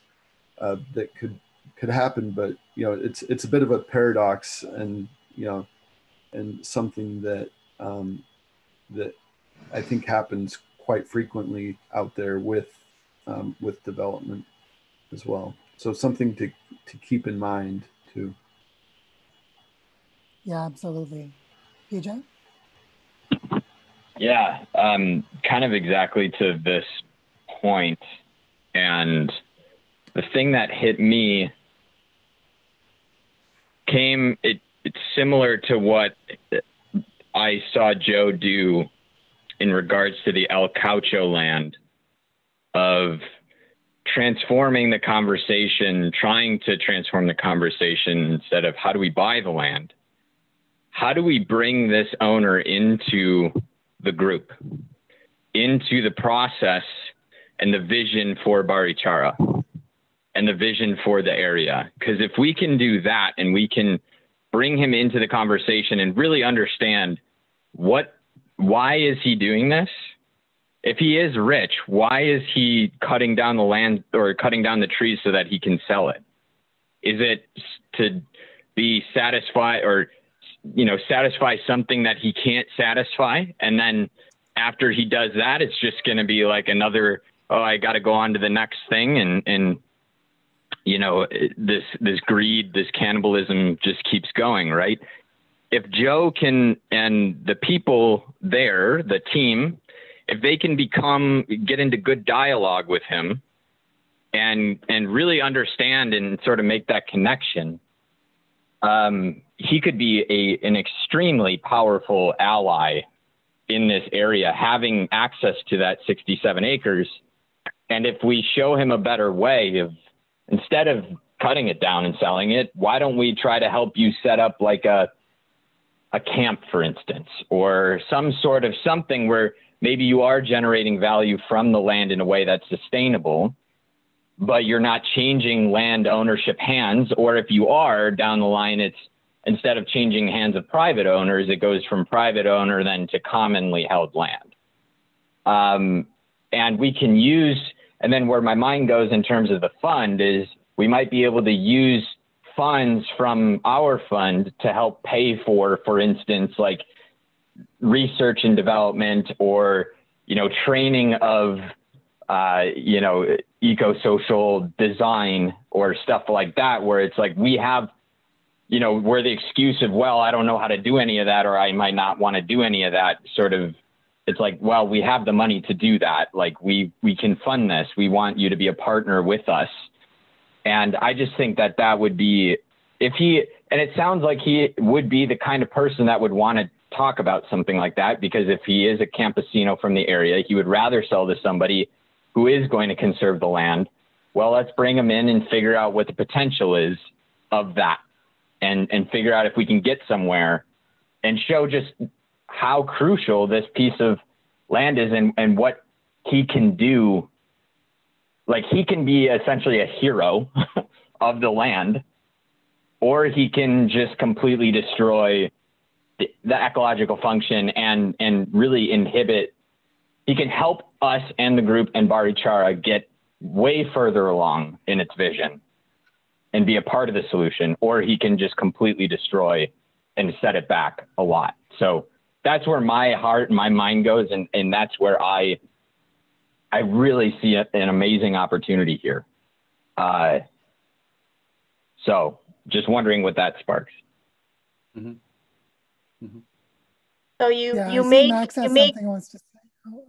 that could happen, but it's a bit of a paradox, and and something that that I think happens quite frequently out there with development as well. So something to keep in mind too. Yeah, absolutely. PJ? Yeah, kind of exactly to this point. And the thing that hit me it's similar to what I saw Joe do in regards to the El Caucho land, of transforming the conversation, trying to transform the conversation instead of how do we buy the land? How do we bring this owner into the group, into the process and the vision for Barichara and the vision for the area? Because if we can do that and we can bring him into the conversation and really understand why is he doing this? If he is rich, why is he cutting down the land or cutting down the trees so that he can sell it? Is it to be satisfied or, satisfy something that he can't satisfy? And then after he does that, it's just going to be like another, I got to go on to the next thing. And this greed, this cannibalism just keeps going, right? If Joe can, and the people there, the team, if they can get into good dialogue with him and really understand and sort of make that connection, he could be an extremely powerful ally in this area, having access to that 67 acres. And if we show him a better way of, instead of cutting it down and selling it, why don't we try to help you set up like a camp, for instance, or some sort of something where maybe you are generating value from the land in a way that's sustainable, but you're not changing land ownership hands. Or if you are, down the line, it's instead of changing hands of private owners, it goes from private owner then to commonly held land. And we can use, and then where my mind goes in terms of the fund is we might be able to use funds from our fund to help pay for instance, like research and development, or, training of, eco-social design or stuff like that, where it's like we have, where the excuse of, well, I don't know how to do any of that, or I might not want to do any of that, sort of, it's like, well, we have the money to do that. Like we can fund this. We want you to be a partner with us. And I just think that would be, and it sounds like he would be the kind of person that would want to talk about something like that, because if he is a campesino from the area, he would rather sell to somebody who is going to conserve the land. Well, let's bring him in and figure out what the potential is of that, and figure out if we can get somewhere and show just how crucial this piece of land is, and what he can do. Like he can be essentially a hero of the land, or he can just completely destroy the ecological function and really inhibit. He can help us and the group and Barichara get way further along in its vision and be a part of the solution, or he can just completely destroy and set it back a lot. So that's where my heart and my mind goes. And that's where I really see an amazing opportunity here. So just wondering what that sparks. Mm-hmm. Mm-hmm. So you make something he wants to say.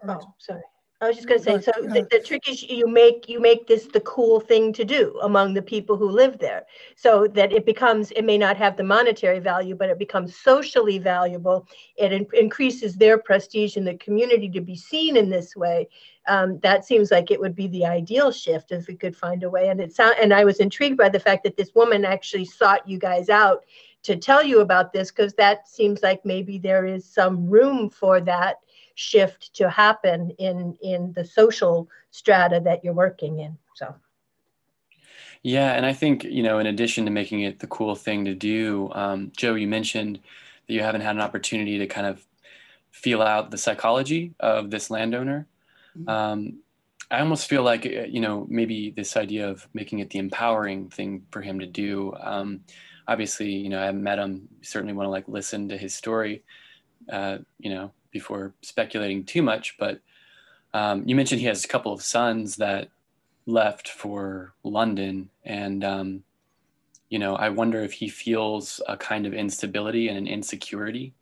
Oh, sorry. I was just going to say, so the trick is you make this the cool thing to do among the people who live there, so that it may not have the monetary value, but it becomes socially valuable. It increases their prestige in the community to be seen in this way. That seems like it would be the ideal shift if we could find a way. And I was intrigued by the fact that this woman actually sought you guys out to tell you about this, because that seems like maybe there is some room for that shift to happen in the social strata that you're working in. So yeah, and I think, in addition to making it the cool thing to do, Joe, you mentioned that you haven't had an opportunity to kind of feel out the psychology of this landowner. I almost feel like, you know, maybe this idea of making it the empowering thing for him to do. Obviously, you know, I haven't met him. Certainly want to like listen to his story, you know, before speculating too much. But you mentioned he has a couple of sons that left for London, and you know, I wonder if he feels a kind of instability and an insecurity.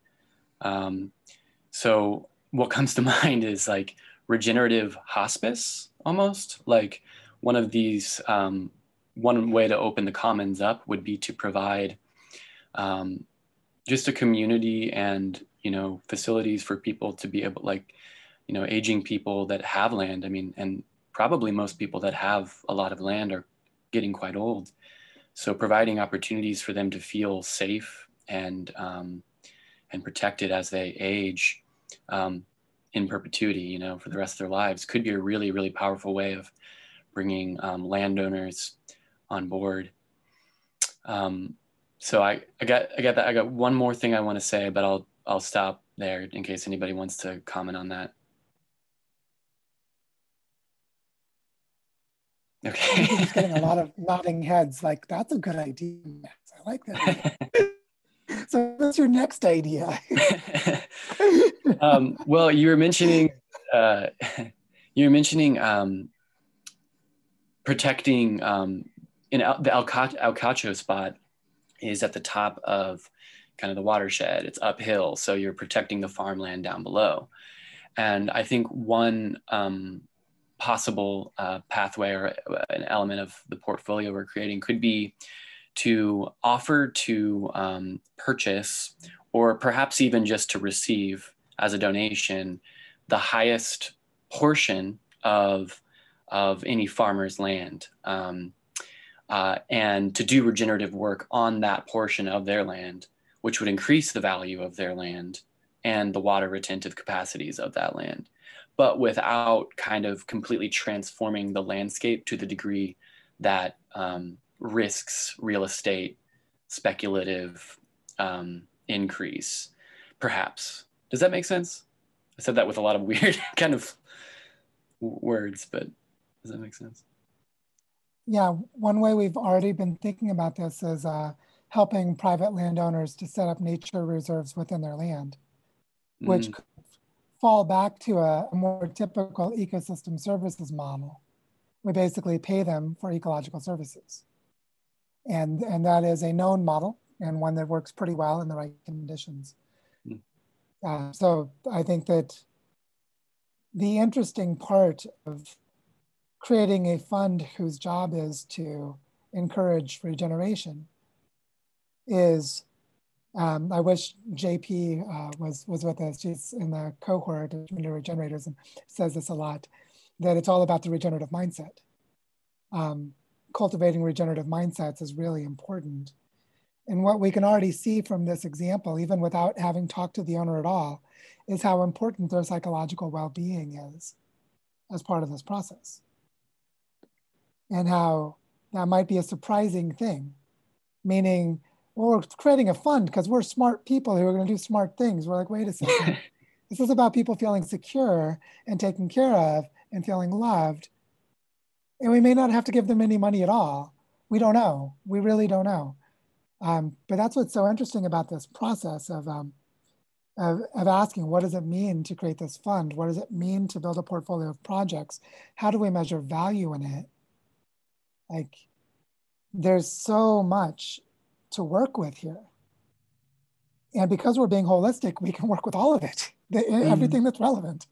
So what comes to mind is like regenerative hospice, almost like one of these, one way to open the commons up would be to provide just a community and, you know, facilities for people to be able, like, you know, aging people that have land. I mean, and probably most people that have a lot of land are getting quite old. So providing opportunities for them to feel safe and protected as they age in perpetuity, you know, for the rest of their lives, could be a really, really powerful way of bringing landowners on board. So I got that. I got one more thing I want to say, but I'll stop there in case anybody wants to comment on that. Okay. I'm just getting a lot of nodding heads. Like, that's a good idea, Max. I like that idea. So what's your next idea? Well, you were mentioning protecting in the El Cacho spot is at the top of kind of the watershed. It's uphill, so you're protecting the farmland down below. And I think one possible pathway or an element of the portfolio we're creating could be to offer to purchase, or perhaps even just to receive as a donation, the highest portion of any farmer's land, and to do regenerative work on that portion of their land, which would increase the value of their land and the water retentive capacities of that land, but without kind of completely transforming the landscape to the degree that risks real estate speculative increase, perhaps. Does that make sense? I said that with a lot of weird kind of words, but does that make sense? Yeah, one way we've already been thinking about this is helping private landowners to set up nature reserves within their land, which could fall back to a more typical ecosystem services model. We basically pay them for ecological services. And that is a known model and one that works pretty well in the right conditions. So I think that the interesting part of creating a fund whose job is to encourage regeneration is, I wish JP was with us. She's in the cohort of community regenerators and says this a lot, that it's all about the regenerative mindset. Cultivating regenerative mindsets is really important. And what we can already see from this example, even without having talked to the owner at all, is how important their psychological well-being is as part of this process. And how that might be a surprising thing, meaning, well, we're creating a fund because we're smart people who are going to do smart things. We're like, wait a second. This is about people feeling secure and taken care of and feeling loved. And we may not have to give them any money at all. We don't know. We really don't know. But that's what's so interesting about this process of asking, what does it mean to create this fund? What does it mean to build a portfolio of projects? How do we measure value in it? Like, there's so much to work with here. And because we're being holistic, we can work with all of it, everything that's relevant.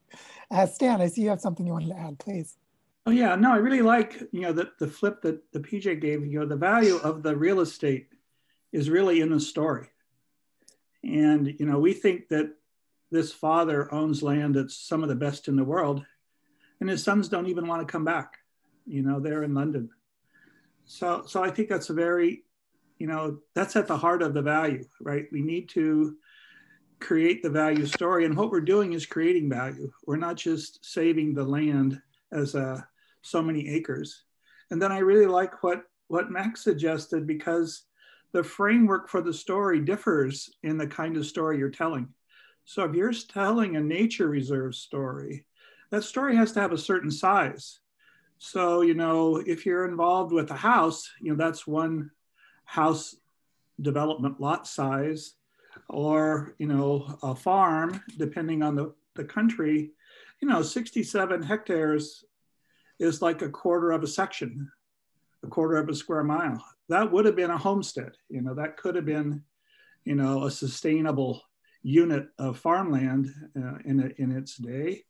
Stan, I see you have something you wanted to add, please. Oh yeah, no, I really like, the flip that the PJ gave, the value of the real estate is really in the story. And, we think that this father owns land that's some of the best in the world, and his sons don't even want to come back. They're in London. So I think that's a very, that's at the heart of the value, right? We need to create the value story. And what we're doing is creating value. We're not just saving the land as so many acres. And then I really like what Max suggested, because the framework for the story differs in the kind of story you're telling. So if you're telling a nature reserve story, that story has to have a certain size. So, you know, if you're involved with a house, you know, that's one house development lot size, or, you know, a farm, depending on the country, you know, 67 hectares is like a quarter of a section, a quarter of a square mile. That would have been a homestead, you know, that could have been, you know, a sustainable unit of farmland in its day.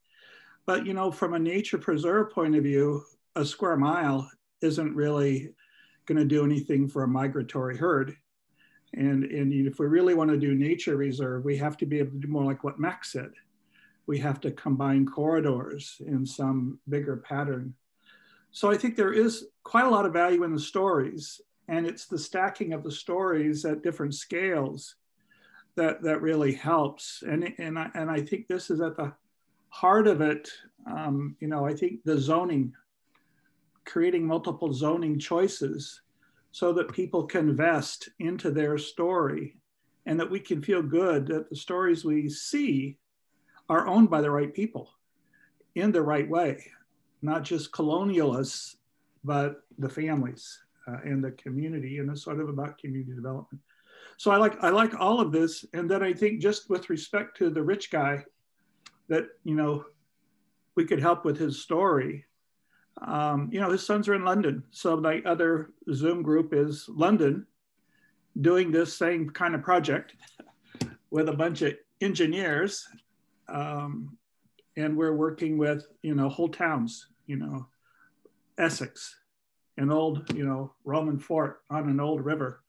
But, you know, from a nature preserve point of view, a square mile isn't really going to do anything for a migratory herd. And if we really want to do nature reserve, we have to be able to do more like what Max said. We have to combine corridors in some bigger pattern. So I think there is quite a lot of value in the stories, and it's the stacking of the stories at different scales that really helps. And I think this is at the heart of it. You know, I think the zoning, creating multiple zoning choices so that people can vest into their story, and that we can feel good that the stories we see are owned by the right people in the right way, not just colonialists, but the families and the community, and it's sort of about community development. So I like all of this. And then I think just with respect to the rich guy, that, you know, we could help with his story. You know, his sons are in London. So my other Zoom group is London, doing this same kind of project with a bunch of engineers. And we're working with, you know, whole towns, you know, Essex, an old, you know, Roman fort on an old river,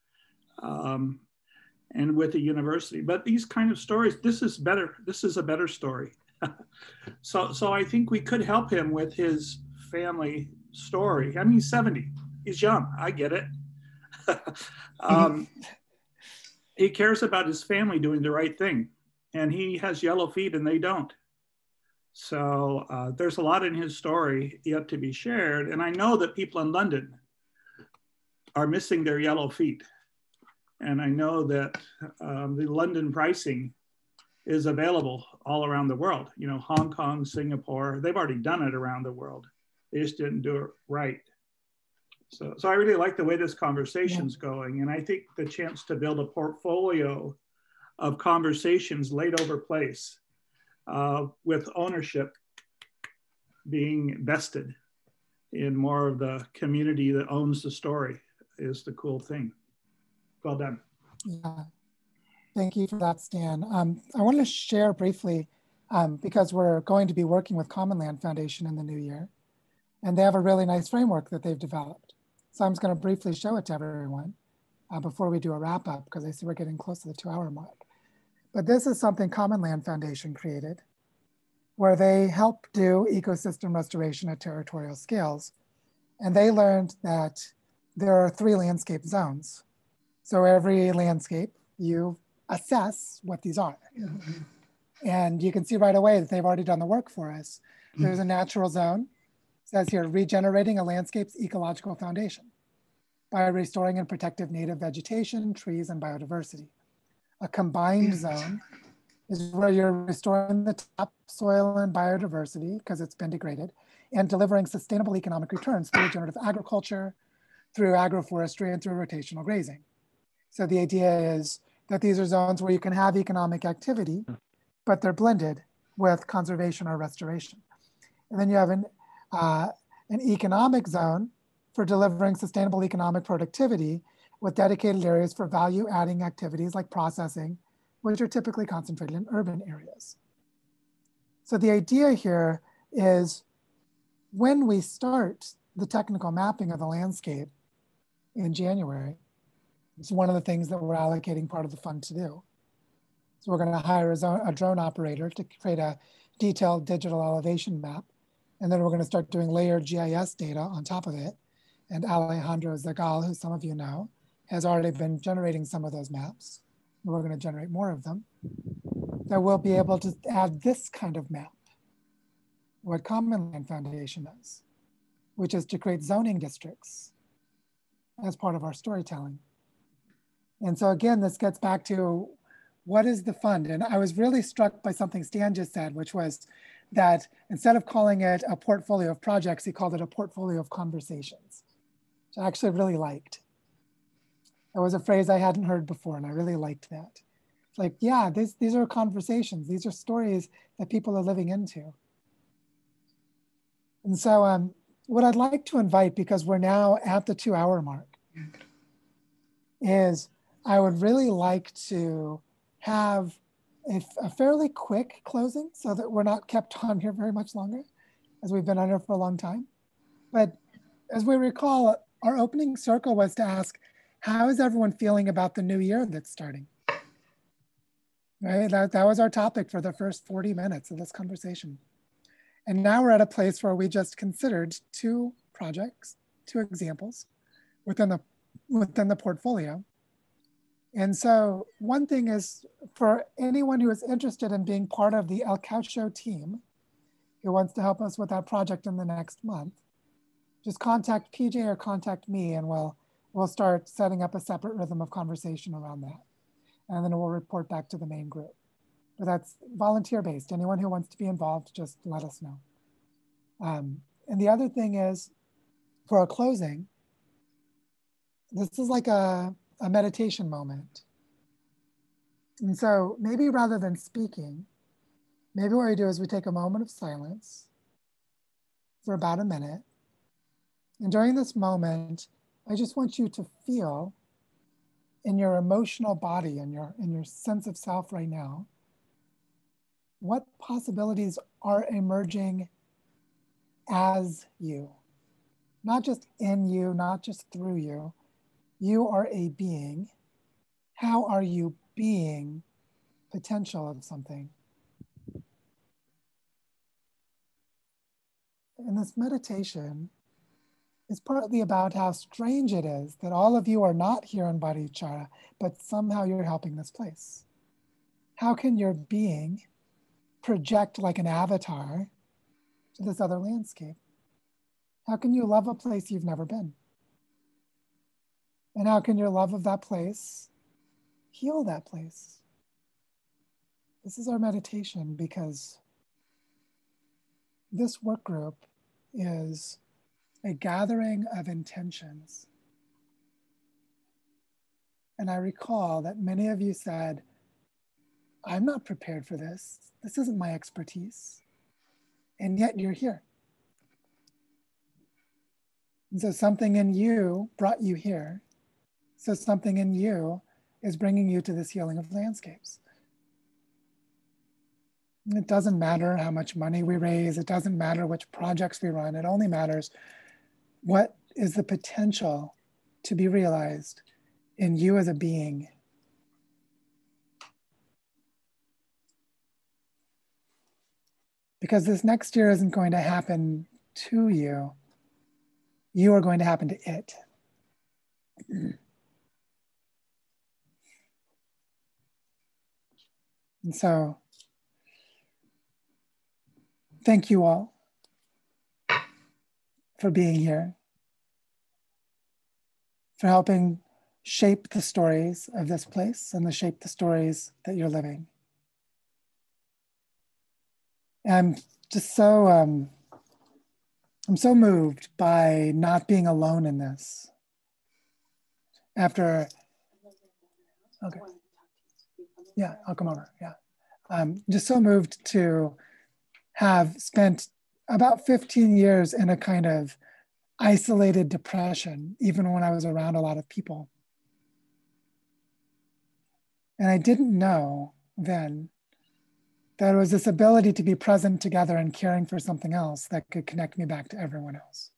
and with a university. But these kind of stories, this is better. This is a better story. So I think we could help him with his family story. I mean, he's 70, he's young, I get it. He cares about his family doing the right thing, and he has yellow feet and they don't. So there's a lot in his story yet to be shared. And I know that people in London are missing their yellow feet. And I know that the London pricing is available all around the world. You know, Hong Kong, Singapore, they've already done it around the world. They just didn't do it right. So I really like the way this conversation's going. And I think the chance to build a portfolio of conversations laid over place with ownership being vested in more of the community that owns the story is the cool thing. Well done. Yeah, thank you for that, Stan. I want to share briefly, because we're going to be working with Common Land Foundation in the new year, and they have a really nice framework that they've developed. So I'm just going to briefly show it to everyone before we do a wrap up, because I see we're getting close to the 2-hour mark. But this is something Common Land Foundation created, where they help do ecosystem restoration at territorial scales. And they learned that there are 3 landscape zones. So every landscape, you assess what these are. And you can see right away that they've already done the work for us. There's a natural zone. It says here, regenerating a landscape's ecological foundation by restoring and protective native vegetation, trees, and biodiversity. A combined zone is where you're restoring the topsoil and biodiversity because it's been degraded, and delivering sustainable economic returns through regenerative agriculture, through agroforestry, and through rotational grazing. So the idea is that these are zones where you can have economic activity, but they're blended with conservation or restoration. And then you have an economic zone for delivering sustainable economic productivity with dedicated areas for value-adding activities like processing, which are typically concentrated in urban areas. So the idea here is when we start the technical mapping of the landscape in January, it's one of the things that we're allocating part of the fund to do. So we're going to hire a drone operator to create a detailed digital elevation map. And then we're going to start doing layered GIS data on top of it. And Alejandro Zagal, who some of you know, has already been generating some of those maps. And we're going to generate more of them. That we'll be able to add this kind of map, what Common Land Foundation does, which is to create zoning districts as part of our storytelling. And so again, this gets back to what is the fund? And I was really struck by something Stan just said, which was that instead of calling it a portfolio of projects, he called it a portfolio of conversations, which I actually really liked. That was a phrase I hadn't heard before, and I really liked that. It's like, yeah, these are conversations. These are stories that people are living into. And so what I'd like to invite, because we're now at the 2-hour mark, is I would really like to have a fairly quick closing so that we're not kept on here very much longer, as we've been on here for a long time. But as we recall, our opening circle was to ask, how is everyone feeling about the new year that's starting? Right, that was our topic for the first 40 minutes of this conversation. And now we're at a place where we just considered 2 projects, 2 examples within the portfolio. And so one thing is, for anyone who is interested in being part of the El Caucho team, who wants to help us with that project in the next month, just contact PJ or contact me, and we'll start setting up a separate rhythm of conversation around that. And then we'll report back to the main group. But that's volunteer-based. Anyone who wants to be involved, just let us know. And the other thing is, for a closing, this is like a meditation moment. And so maybe rather than speaking, maybe what we do is we take a moment of silence for about a minute. And during this moment, I just want you to feel in your emotional body and in your sense of self right now, what possibilities are emerging as you, not just in you, not just through you. You are a being. How are you being potential of something? And this meditation is partly about how strange it is that all of you are not here in Barichara, but somehow you're helping this place. How can your being project like an avatar to this other landscape? How can you love a place you've never been? And how can your love of that place heal that place? This is our meditation, because this work group is a gathering of intentions. And I recall that many of you said, I'm not prepared for this. This isn't my expertise. And yet you're here. And so something in you brought you here. So something in you is bringing you to this healing of landscapes. And it doesn't matter how much money we raise. It doesn't matter which projects we run. It only matters what is the potential to be realized in you as a being. Because this next year isn't going to happen to you. You are going to happen to it. And so, thank you all for being here, for helping shape the stories of this place and shape the stories that you're living. And I'm just so, I'm so moved by not being alone in this. After, okay. Yeah, I'll come over, yeah. I'm just so moved to have spent about 15 years in a kind of isolated depression, even when I was around a lot of people. And I didn't know then that it was this ability to be present together and caring for something else that could connect me back to everyone else.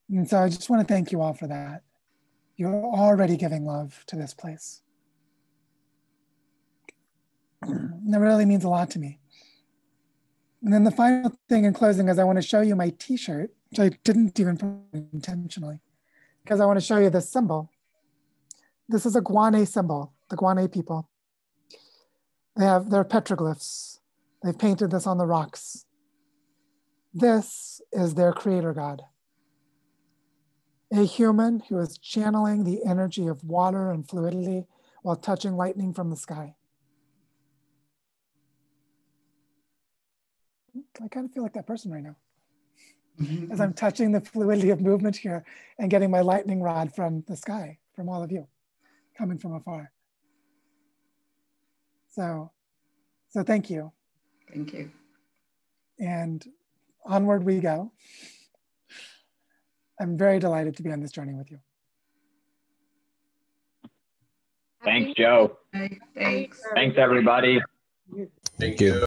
And so I just want to thank you all for that. You're already giving love to this place. That really means a lot to me. And then the final thing in closing is I want to show you my t-shirt, which I didn't even put intentionally, because I want to show you this symbol. This is a Guane symbol, the Guane people. They're petroglyphs. They've painted this on the rocks. This is their creator god. A human who is channeling the energy of water and fluidity while touching lightning from the sky. I kind of feel like that person right now. As I'm touching the fluidity of movement here and getting my lightning rod from the sky, from all of you, coming from afar. So thank you. Thank you. And onward we go. I'm very delighted to be on this journey with you. Thanks, Joe. Thanks. Thanks, everybody. Thank you.